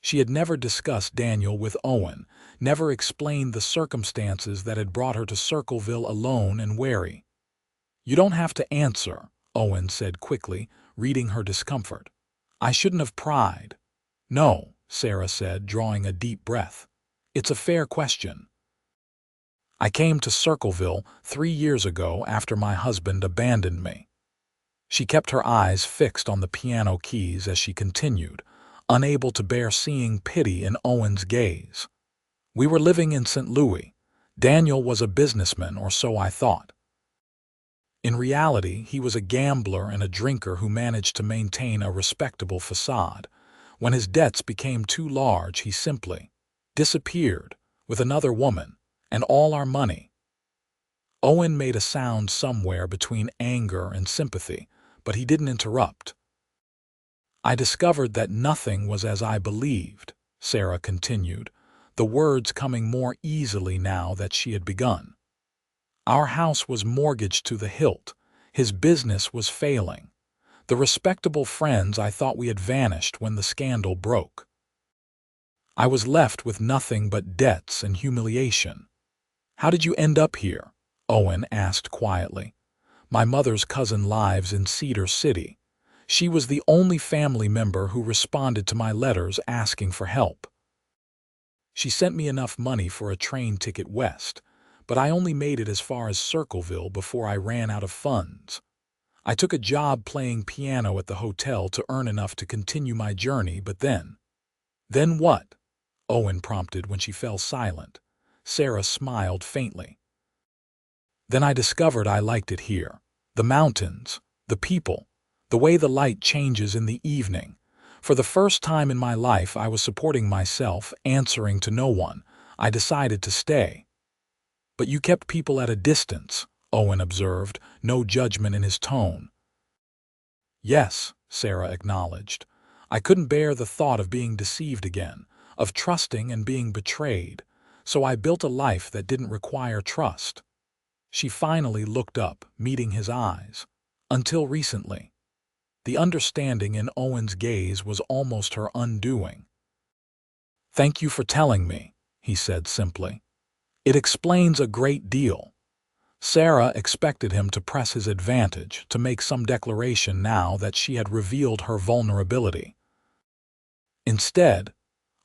She had never discussed Daniel with Owen, never explained the circumstances that had brought her to Circleville alone and wary. "You don't have to answer," Owen said quickly, reading her discomfort. "I shouldn't have pried." "No," Sarah said, drawing a deep breath. "It's a fair question. I came to Circleville 3 years ago after my husband abandoned me." She kept her eyes fixed on the piano keys as she continued, unable to bear seeing pity in Owen's gaze. "We were living in St. Louis. Daniel was a businessman, or so I thought. In reality, he was a gambler and a drinker who managed to maintain a respectable facade. When his debts became too large, he simply disappeared with another woman and all our money." Owen made a sound somewhere between anger and sympathy, but he didn't interrupt. "I discovered that nothing was as I believed," Sarah continued. the words coming more easily now that she had begun. Our house was mortgaged to the hilt. His business was failing. The respectable friends I thought we had vanished when the scandal broke. I was left with nothing but debts and humiliation. "How did you end up here?" Owen asked quietly. "My mother's cousin lives in Cedar City. She was the only family member who responded to my letters asking for help. She sent me enough money for a train ticket west, but I only made it as far as Circleville before I ran out of funds. I took a job playing piano at the hotel to earn enough to continue my journey, but then—" "Then what?" Owen prompted when she fell silent. Sarah smiled faintly. "Then I discovered I liked it here. The mountains, the people, the way the light changes in the evening. For the first time in my life I was supporting myself, answering to no one. I decided to stay." "But you kept people at a distance," Owen observed, no judgment in his tone. "Yes," Sarah acknowledged. "I couldn't bear the thought of being deceived again, of trusting and being betrayed, so I built a life that didn't require trust." She finally looked up, meeting his eyes. "Until recently." The understanding in Owen's gaze was almost her undoing. "Thank you for telling me," he said simply. "It explains a great deal." Sarah expected him to press his advantage, to make some declaration now that she had revealed her vulnerability. Instead,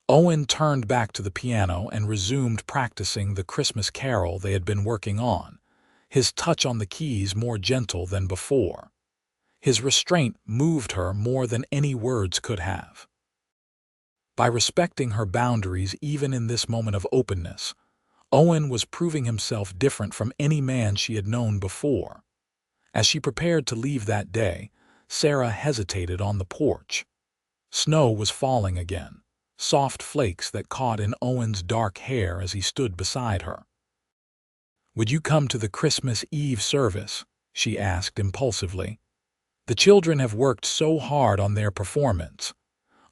Owen turned back to the piano and resumed practicing the Christmas carol they had been working on, his touch on the keys more gentle than before. His restraint moved her more than any words could have. By respecting her boundaries even in this moment of openness, Owen was proving himself different from any man she had known before. As she prepared to leave that day, Sarah hesitated on the porch. Snow was falling again, soft flakes that caught in Owen's dark hair as he stood beside her. "Would you come to the Christmas Eve service?" she asked impulsively. "The children have worked so hard on their performance."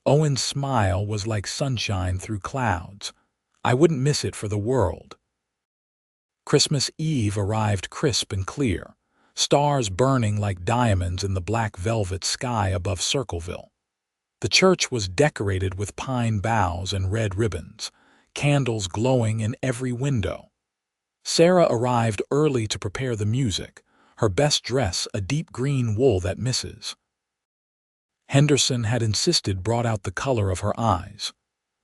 Owen's smile was like sunshine through clouds. "I wouldn't miss it for the world." Christmas Eve arrived crisp and clear, stars burning like diamonds in the black velvet sky above Circleville. The church was decorated with pine boughs and red ribbons, candles glowing in every window. Sarah arrived early to prepare the music, her best dress a deep green wool that Mrs. Henderson had insisted brought out the color of her eyes.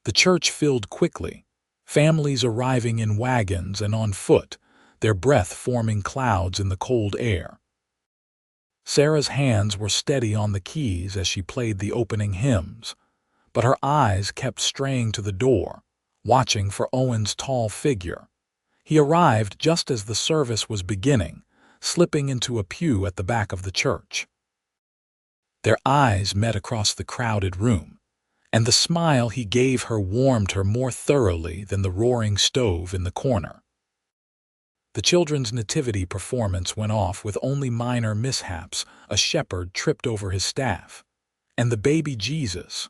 The church filled quickly, families arriving in wagons and on foot, their breath forming clouds in the cold air. Sarah's hands were steady on the keys as she played the opening hymns, but her eyes kept straying to the door, watching for Owen's tall figure. He arrived just as the service was beginning, slipping into a pew at the back of the church. Their eyes met across the crowded room, and the smile he gave her warmed her more thoroughly than the roaring stove in the corner. The children's nativity performance went off with only minor mishaps. A shepherd tripped over his staff, and the baby Jesus,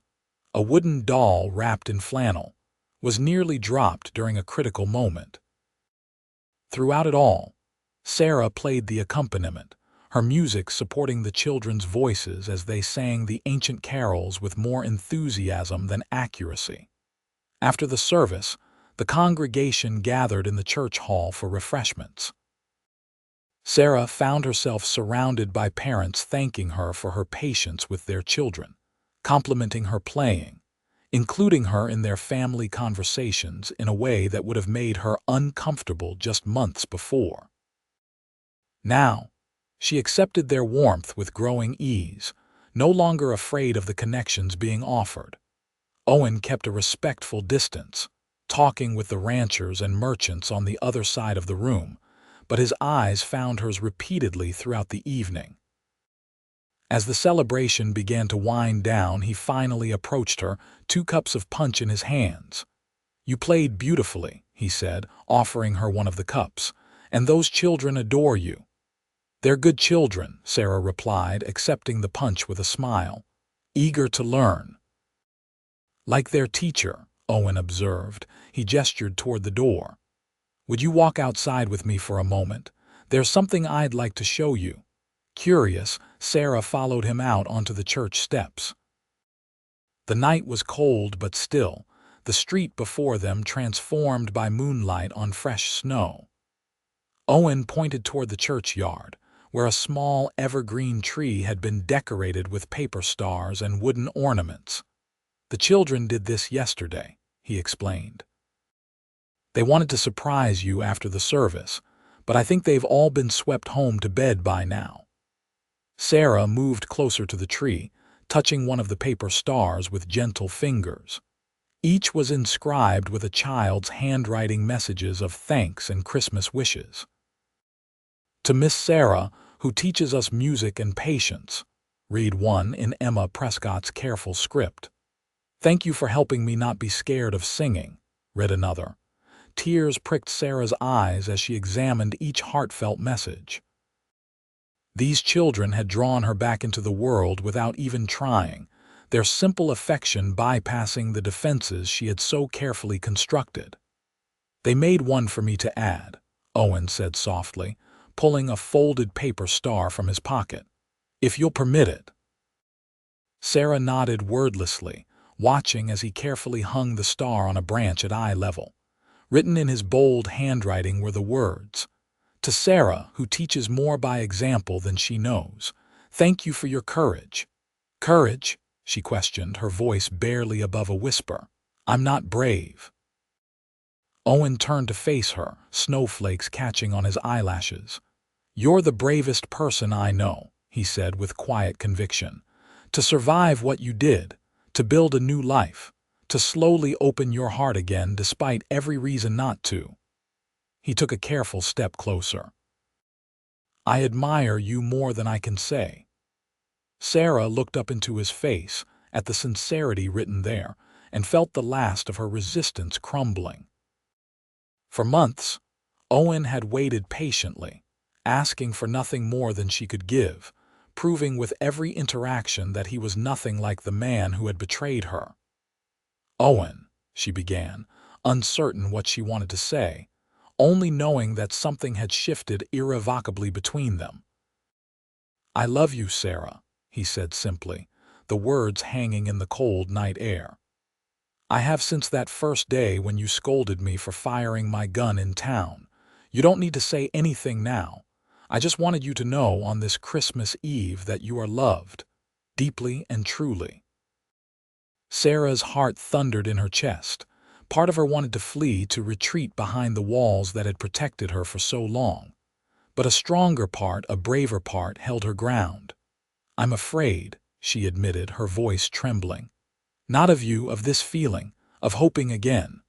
a wooden doll wrapped in flannel, was nearly dropped during a critical moment. Throughout it all, Sarah played the accompaniment, her music supporting the children's voices as they sang the ancient carols with more enthusiasm than accuracy. After the service, the congregation gathered in the church hall for refreshments. Sarah found herself surrounded by parents thanking her for her patience with their children, complimenting her playing, including her in their family conversations in a way that would have made her uncomfortable just months before. Now, she accepted their warmth with growing ease, no longer afraid of the connections being offered. Owen kept a respectful distance, talking with the ranchers and merchants on the other side of the room, but his eyes found hers repeatedly throughout the evening. As the celebration began to wind down, he finally approached her, 2 cups of punch in his hands. "You played beautifully," he said, offering her one of the cups, "and those children adore you." "They're good children," Sarah replied, accepting the punch with a smile, "eager to learn." "Like their teacher," Owen observed, He gestured toward the door. "Would you walk outside with me for a moment? There's something I'd like to show you." Curious, Sarah followed him out onto the church steps. The night was cold but still, the street before them transformed by moonlight on fresh snow. Owen pointed toward the churchyard, where a small evergreen tree had been decorated with paper stars and wooden ornaments. "The children did this yesterday," he explained. "They wanted to surprise you after the service, but I think they've all been swept home to bed by now." Sarah moved closer to the tree, touching one of the paper stars with gentle fingers. Each was inscribed with a child's handwriting messages of thanks and Christmas wishes. "To Miss Sarah, who teaches us music and patience," read one in Emma Prescott's careful script. "Thank you for helping me not be scared of singing," read another. Tears pricked Sarah's eyes as she examined each heartfelt message. These children had drawn her back into the world without even trying, their simple affection bypassing the defenses she had so carefully constructed. "They made one for me to add," Owen said softly, pulling a folded paper star from his pocket. "If you'll permit it." Sarah nodded wordlessly, watching as he carefully hung the star on a branch at eye level. Written in his bold handwriting were the words, "To Sarah, who teaches more by example than she knows, thank you for your courage." "Courage?" she questioned, her voice barely above a whisper. "I'm not brave." Owen turned to face her, snowflakes catching on his eyelashes. "You're the bravest person I know," he said with quiet conviction. "To survive what you did, to build a new life, to slowly open your heart again despite every reason not to." He took a careful step closer. "I admire you more than I can say." Sarah looked up into his face, at the sincerity written there, and felt the last of her resistance crumbling. For months, Owen had waited patiently, asking for nothing more than she could give, proving with every interaction that he was nothing like the man who had betrayed her. "Owen," she began, uncertain what she wanted to say, only knowing that something had shifted irrevocably between them. "I love you, Sarah," he said simply, the words hanging in the cold night air. "I have since that first day when you scolded me for firing my gun in town. You don't need to say anything now. I just wanted you to know on this Christmas Eve that you are loved, deeply and truly." Sarah's heart thundered in her chest. Part of her wanted to flee, to retreat behind the walls that had protected her for so long. But a stronger part, a braver part, held her ground. "I'm afraid," she admitted, her voice trembling. "Not of you, of this feeling, of hoping again."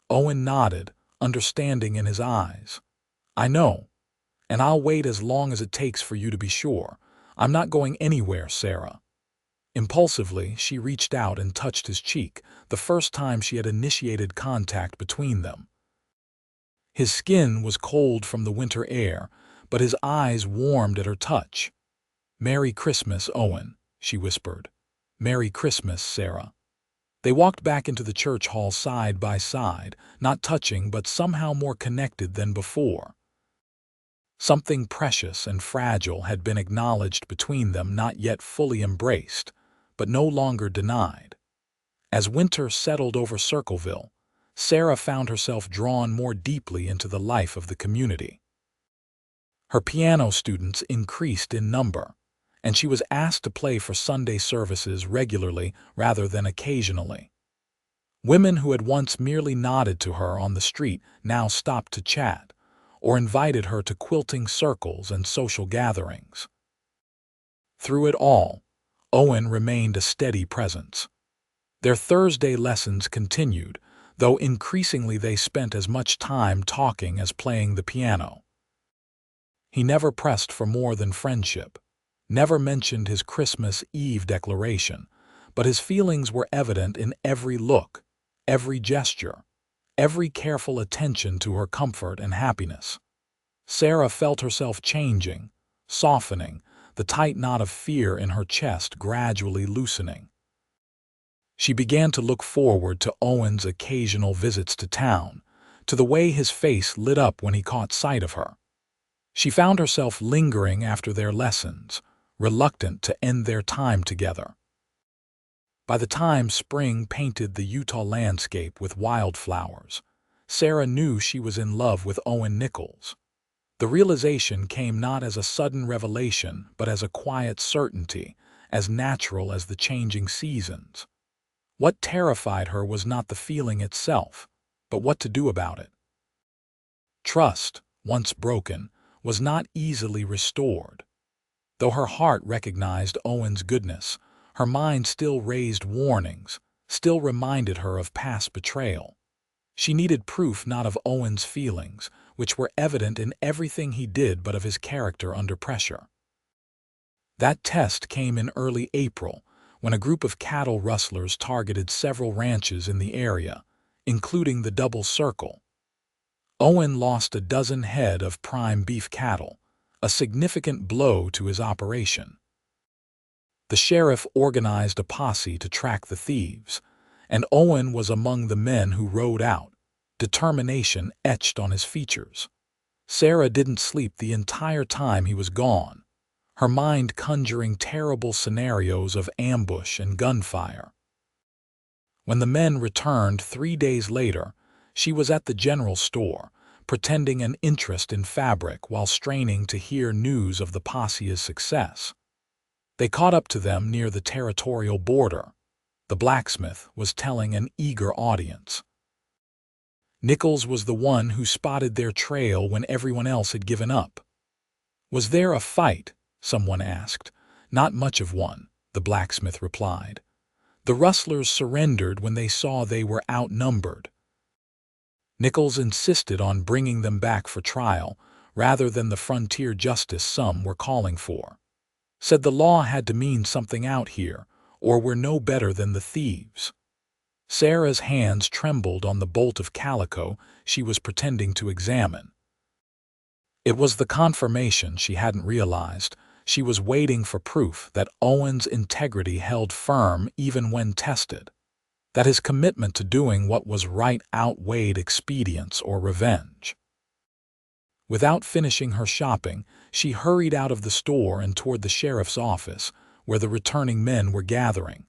Owen nodded, understanding in his eyes. "I know, and I'll wait as long as it takes for you to be sure. I'm not going anywhere, Sarah." Impulsively, she reached out and touched his cheek, the first time she had initiated contact between them. His skin was cold from the winter air, but his eyes warmed at her touch. "Merry Christmas, Owen," she whispered. "Merry Christmas, Sarah." They walked back into the church hall side by side, not touching but somehow more connected than before. Something precious and fragile had been acknowledged between them, not yet fully embraced, but no longer denied. As winter settled over Circleville, Sarah found herself drawn more deeply into the life of the community. Her piano students increased in number, and she was asked to play for Sunday services regularly rather than occasionally. Women who had once merely nodded to her on the street now stopped to chat, or invited her to quilting circles and social gatherings. Through it all, Owen remained a steady presence. Their Thursday lessons continued, though increasingly they spent as much time talking as playing the piano. He never pressed for more than friendship, never mentioned his Christmas Eve declaration, but his feelings were evident in every look, every gesture, every careful attention to her comfort and happiness. Sarah felt herself changing, softening, the tight knot of fear in her chest gradually loosening. She began to look forward to Owen's occasional visits to town, to the way his face lit up when he caught sight of her. She found herself lingering after their lessons, reluctant to end their time together. By the time spring painted the Utah landscape with wildflowers, Sarah knew she was in love with Owen Nichols. The realization came not as a sudden revelation, but as a quiet certainty, as natural as the changing seasons. What terrified her was not the feeling itself, but what to do about it. Trust, once broken, was not easily restored. Though her heart recognized Owen's goodness, her mind still raised warnings, still reminded her of past betrayal. She needed proof not of Owen's feelings, which were evident in everything he did, but of his character under pressure. That test came in early April, when a group of cattle rustlers targeted several ranches in the area, including the Double Circle. Owen lost a dozen head of prime beef cattle, a significant blow to his operation. The sheriff organized a posse to track the thieves, and Owen was among the men who rode out, determination etched on his features. Sarah didn't sleep the entire time he was gone, her mind conjuring terrible scenarios of ambush and gunfire. When the men returned 3 days later, she was at the general store, pretending an interest in fabric while straining to hear news of the posse's success. They caught up to them near the territorial border. The blacksmith was telling an eager audience. Nichols was the one who spotted their trail when everyone else had given up. "Was there a fight?" someone asked. "Not much of one," the blacksmith replied. "The rustlers surrendered when they saw they were outnumbered." Nichols insisted on bringing them back for trial, rather than the frontier justice some were calling for. Said the law had to mean something out here, or we're no better than the thieves. Sarah's hands trembled on the bolt of calico she was pretending to examine. It was the confirmation she hadn't realized. She was waiting for proof that Owen's integrity held firm even when tested, that his commitment to doing what was right outweighed expedience or revenge. Without finishing her shopping, she hurried out of the store and toward the sheriff's office, where the returning men were gathering.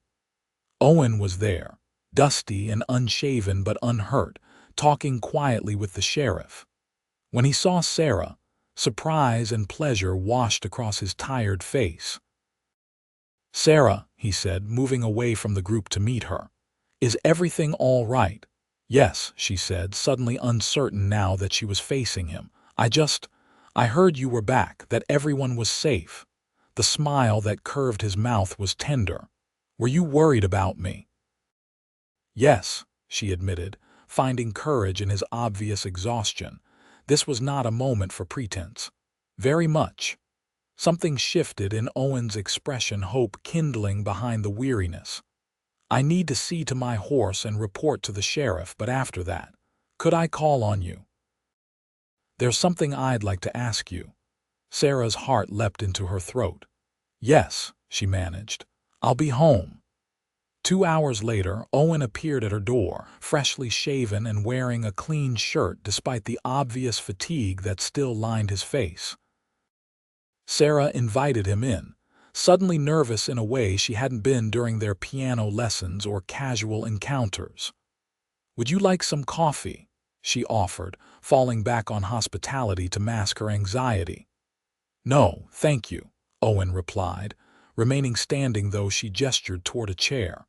Owen was there, dusty and unshaven but unhurt, talking quietly with the sheriff. When he saw Sarah, surprise and pleasure washed across his tired face. "Sarah," he said, moving away from the group to meet her, "is everything all right?" "Yes," she said, suddenly uncertain now that she was facing him. I heard you were back, that everyone was safe." The smile that curved his mouth was tender. "Were you worried about me?" "Yes," she admitted, finding courage in his obvious exhaustion. This was not a moment for pretense. "Very much." Something shifted in Owen's expression, hope kindling behind the weariness. "I need to see to my horse and report to the sheriff, but after that, could I call on you?" "There's something I'd like to ask you." Sarah's heart leapt into her throat. "Yes," she managed. "I'll be home." 2 hours later, Owen appeared at her door, freshly shaven and wearing a clean shirt despite the obvious fatigue that still lined his face. Sarah invited him in, suddenly nervous in a way she hadn't been during their piano lessons or casual encounters. "Would you like some coffee?" she offered, falling back on hospitality to mask her anxiety. "No, thank you," Owen replied, remaining standing though she gestured toward a chair.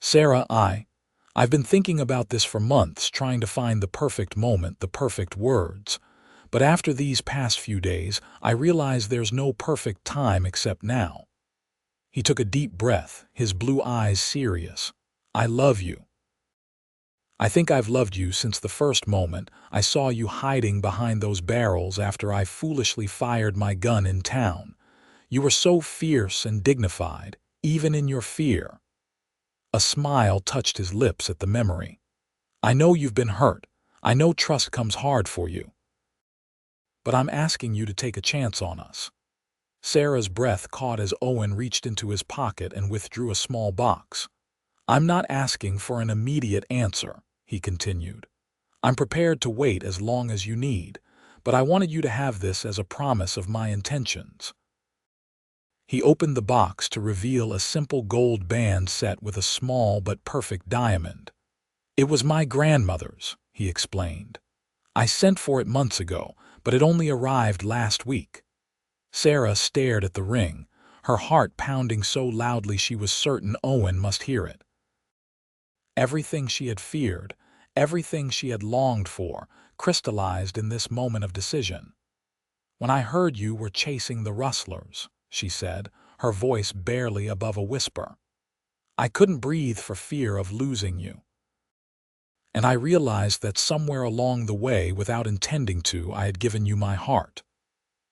"Sarah, I've been thinking about this for months, trying to find the perfect moment, the perfect words. But after these past few days, I realize there's no perfect time except now." He took a deep breath, his blue eyes serious. "I love you. I think I've loved you since the first moment I saw you hiding behind those barrels after I foolishly fired my gun in town. You were so fierce and dignified, even in your fear." A smile touched his lips at the memory. "I know you've been hurt. I know trust comes hard for you. But I'm asking you to take a chance on us." Sarah's breath caught as Owen reached into his pocket and withdrew a small box. "I'm not asking for an immediate answer," he continued. "I'm prepared to wait as long as you need, but I wanted you to have this as a promise of my intentions." He opened the box to reveal a simple gold band set with a small but perfect diamond. "It was my grandmother's," he explained. "I sent for it months ago, but it only arrived last week." Sarah stared at the ring, her heart pounding so loudly she was certain Owen must hear it. Everything she had feared, everything she had longed for, crystallized in this moment of decision. "When I heard you were chasing the rustlers," she said, her voice barely above a whisper, "I couldn't breathe for fear of losing you. And I realized that somewhere along the way, without intending to, I had given you my heart."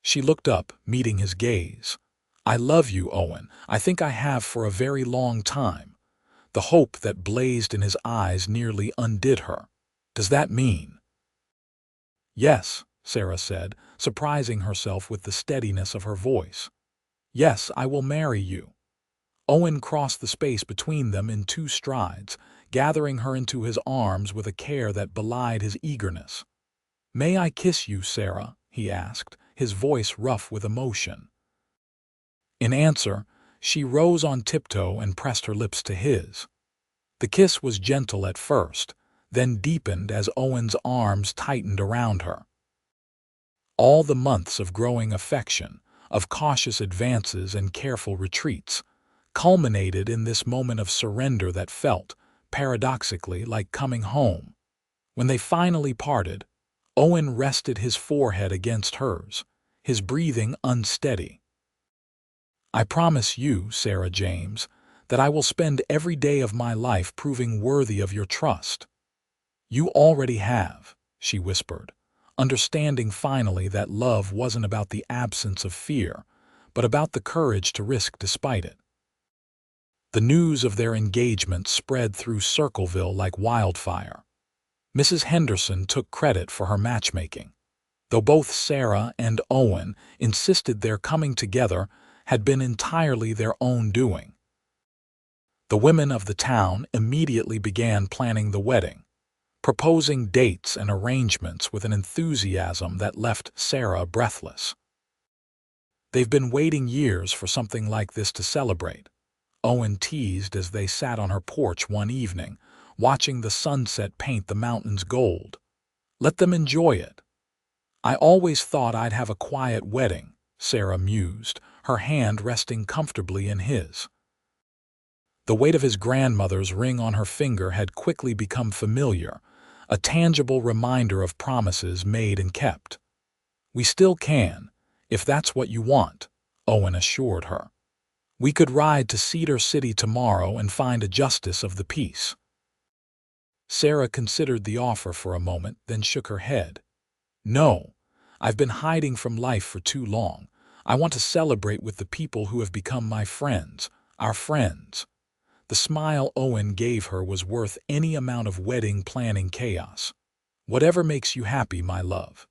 She looked up, meeting his gaze. "I love you, Owen. I think I have for a very long time." The hope that blazed in his eyes nearly undid her. "Does that mean—" "Yes," Sarah said, surprising herself with the steadiness of her voice. "Yes, I will marry you." Owen crossed the space between them in 2 strides, gathering her into his arms with a care that belied his eagerness. "May I kiss you, Sarah?" he asked, his voice rough with emotion. In answer, she rose on tiptoe and pressed her lips to his. The kiss was gentle at first, then deepened as Owen's arms tightened around her. All the months of growing affection, of cautious advances and careful retreats, culminated in this moment of surrender that felt, paradoxically, like coming home. When they finally parted, Owen rested his forehead against hers, his breathing unsteady. "I promise you, Sarah James, that I will spend every day of my life proving worthy of your trust." "You already have," she whispered, understanding finally that love wasn't about the absence of fear, but about the courage to risk despite it. The news of their engagement spread through Circleville like wildfire. Mrs. Henderson took credit for her matchmaking, though both Sarah and Owen insisted their coming together had been entirely their own doing. The women of the town immediately began planning the wedding, proposing dates and arrangements with an enthusiasm that left Sarah breathless. "They've been waiting years for something like this to celebrate," Owen teased as they sat on her porch one evening, watching the sunset paint the mountains gold. "Let them enjoy it." "I always thought I'd have a quiet wedding," Sarah mused, her hand resting comfortably in his. The weight of his grandmother's ring on her finger had quickly become familiar, a tangible reminder of promises made and kept. "We still can, if that's what you want," Owen assured her. "We could ride to Cedar City tomorrow and find a justice of the peace." Sarah considered the offer for a moment, then shook her head. "No, I've been hiding from life for too long. I want to celebrate with the people who have become my friends, our friends." The smile Owen gave her was worth any amount of wedding planning chaos. "Whatever makes you happy, my love."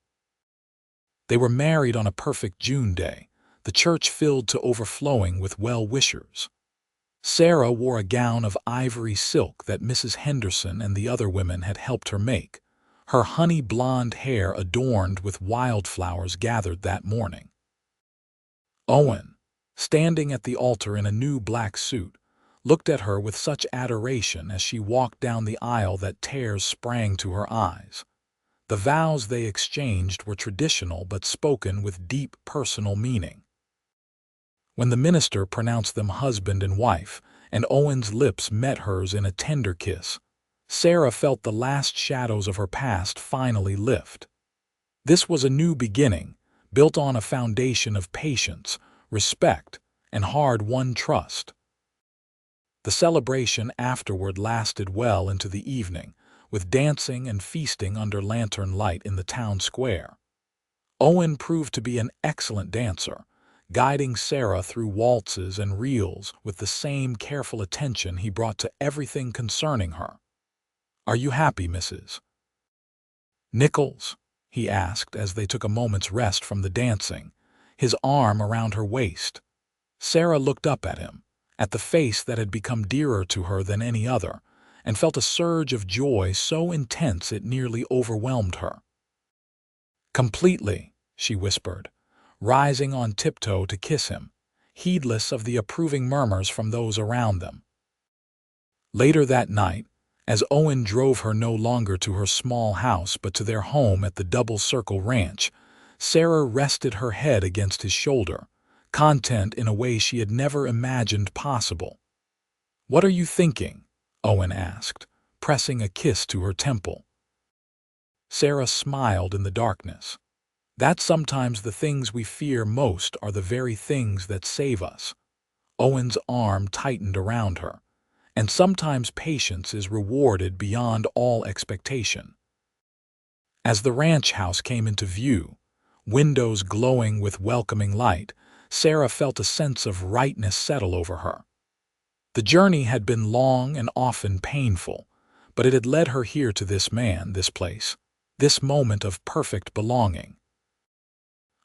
They were married on a perfect June day, the church filled to overflowing with well-wishers. Sarah wore a gown of ivory silk that Mrs. Henderson and the other women had helped her make, her honey blonde hair adorned with wildflowers gathered that morning. Owen, standing at the altar in a new black suit, looked at her with such adoration as she walked down the aisle that tears sprang to her eyes. The vows they exchanged were traditional but spoken with deep personal meaning. When the minister pronounced them husband and wife, and Owen's lips met hers in a tender kiss, Sarah felt the last shadows of her past finally lift. This was a new beginning, built on a foundation of patience, respect, and hard-won trust. The celebration afterward lasted well into the evening, with dancing and feasting under lantern light in the town square. Owen proved to be an excellent dancer, guiding Sarah through waltzes and reels with the same careful attention he brought to everything concerning her. "Are you happy, Mrs. Nichols?" he asked as they took a moment's rest from the dancing, his arm around her waist. Sarah looked up at him, at the face that had become dearer to her than any other, and felt a surge of joy so intense it nearly overwhelmed her. "Completely," she whispered, rising on tiptoe to kiss him, heedless of the approving murmurs from those around them. Later that night, as Owen drove her no longer to her small house but to their home at the Double Circle Ranch, Sarah rested her head against his shoulder, content in a way she had never imagined possible. "What are you thinking?" Owen asked, pressing a kiss to her temple. Sarah smiled in the darkness. "That sometimes the things we fear most are the very things that save us." Owen's arm tightened around her, and sometimes patience is rewarded beyond all expectation. As the ranch house came into view, windows glowing with welcoming light, Sarah felt a sense of rightness settle over her. The journey had been long and often painful, but it had led her here to this man, this place, this moment of perfect belonging.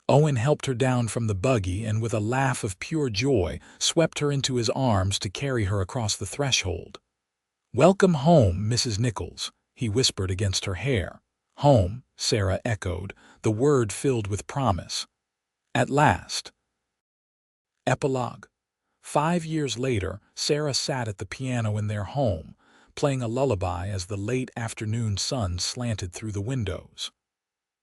Owen helped her down from the buggy and with a laugh of pure joy swept her into his arms to carry her across the threshold. "Welcome home, Mrs. Nichols," he whispered against her hair. "Home," Sarah echoed, the word filled with promise. "At last." Epilogue. 5 years later, Sarah sat at the piano in their home, playing a lullaby as the late afternoon sun slanted through the windows.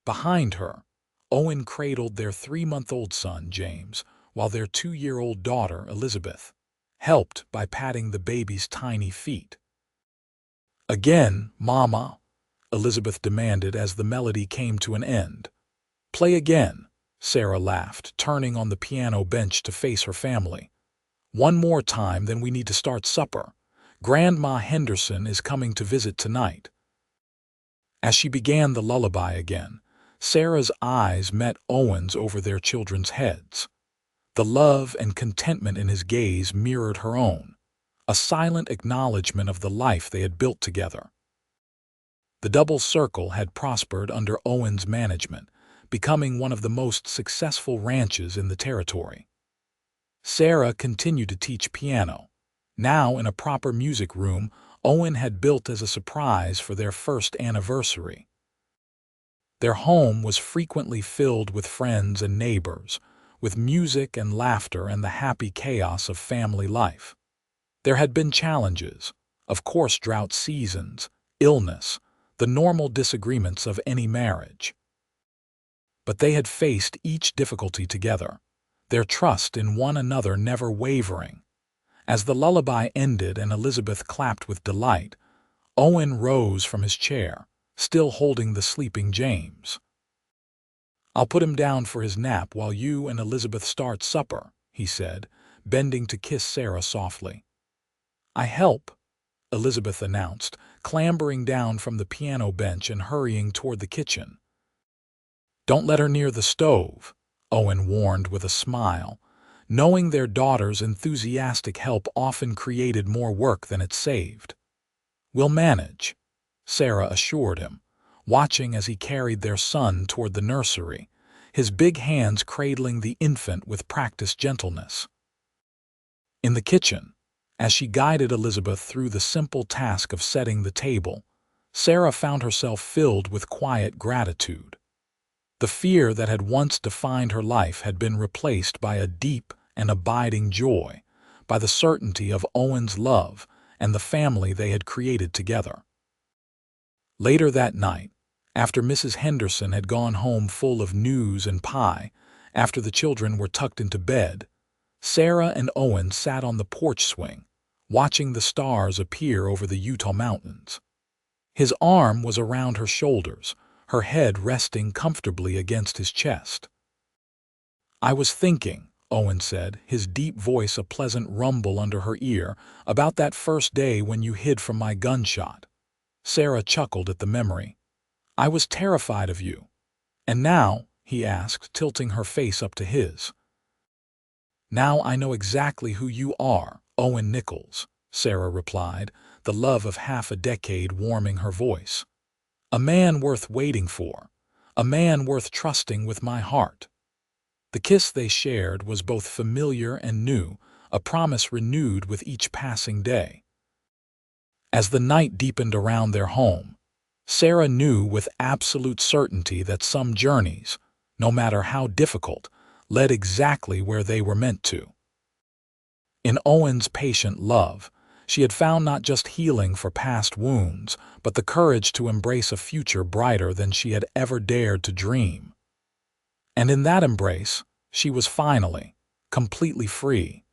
Behind her, Owen cradled their 3-month-old son, James, while their 2-year-old daughter, Elizabeth, helped by patting the baby's tiny feet. "Again, Mama," Elizabeth demanded as the melody came to an end. "Play again," Sarah laughed, turning on the piano bench to face her family. "One more time, then we need to start supper. Grandma Henderson is coming to visit tonight." As she began the lullaby again, Sarah's eyes met Owen's over their children's heads. The love and contentment in his gaze mirrored her own, a silent acknowledgement of the life they had built together. The Double Circle had prospered under Owen's management, becoming one of the most successful ranches in the territory. Sarah continued to teach piano. Now in a proper music room Owen had built as a surprise for their first anniversary. Their home was frequently filled with friends and neighbors, with music and laughter and the happy chaos of family life. There had been challenges, of course, drought seasons, illness, the normal disagreements of any marriage. But they had faced each difficulty together, their trust in one another never wavering. As the lullaby ended and Elizabeth clapped with delight, Owen rose from his chair, still holding the sleeping James. "I'll put him down for his nap while you and Elizabeth start supper," he said, bending to kiss Sarah softly. "I help," Elizabeth announced, clambering down from the piano bench and hurrying toward the kitchen. "Don't let her near the stove," Owen warned with a smile, knowing their daughter's enthusiastic help often created more work than it saved. "We'll manage," Sarah assured him, watching as he carried their son toward the nursery, his big hands cradling the infant with practiced gentleness. In the kitchen, as she guided Elizabeth through the simple task of setting the table, Sarah found herself filled with quiet gratitude. The fear that had once defined her life had been replaced by a deep and abiding joy, by the certainty of Owen's love and the family they had created together. Later that night, after Mrs. Henderson had gone home full of news and pie, after the children were tucked into bed, Sarah and Owen sat on the porch swing, watching the stars appear over the Utah mountains. His arm was around her shoulders, her head resting comfortably against his chest. "I was thinking," Owen said, his deep voice a pleasant rumble under her ear, "about that first day when you hid from my gunshot." Sarah chuckled at the memory. "I was terrified of you." "And now?" he asked, tilting her face up to his. "Now I know exactly who you are, Owen Nichols," Sarah replied, the love of half a decade warming her voice. "A man worth waiting for, a man worth trusting with my heart." The kiss they shared was both familiar and new, a promise renewed with each passing day. As the night deepened around their home, Sarah knew with absolute certainty that some journeys, no matter how difficult, led exactly where they were meant to. In Owen's patient love, she had found not just healing for past wounds, but the courage to embrace a future brighter than she had ever dared to dream. And in that embrace, she was finally, completely free.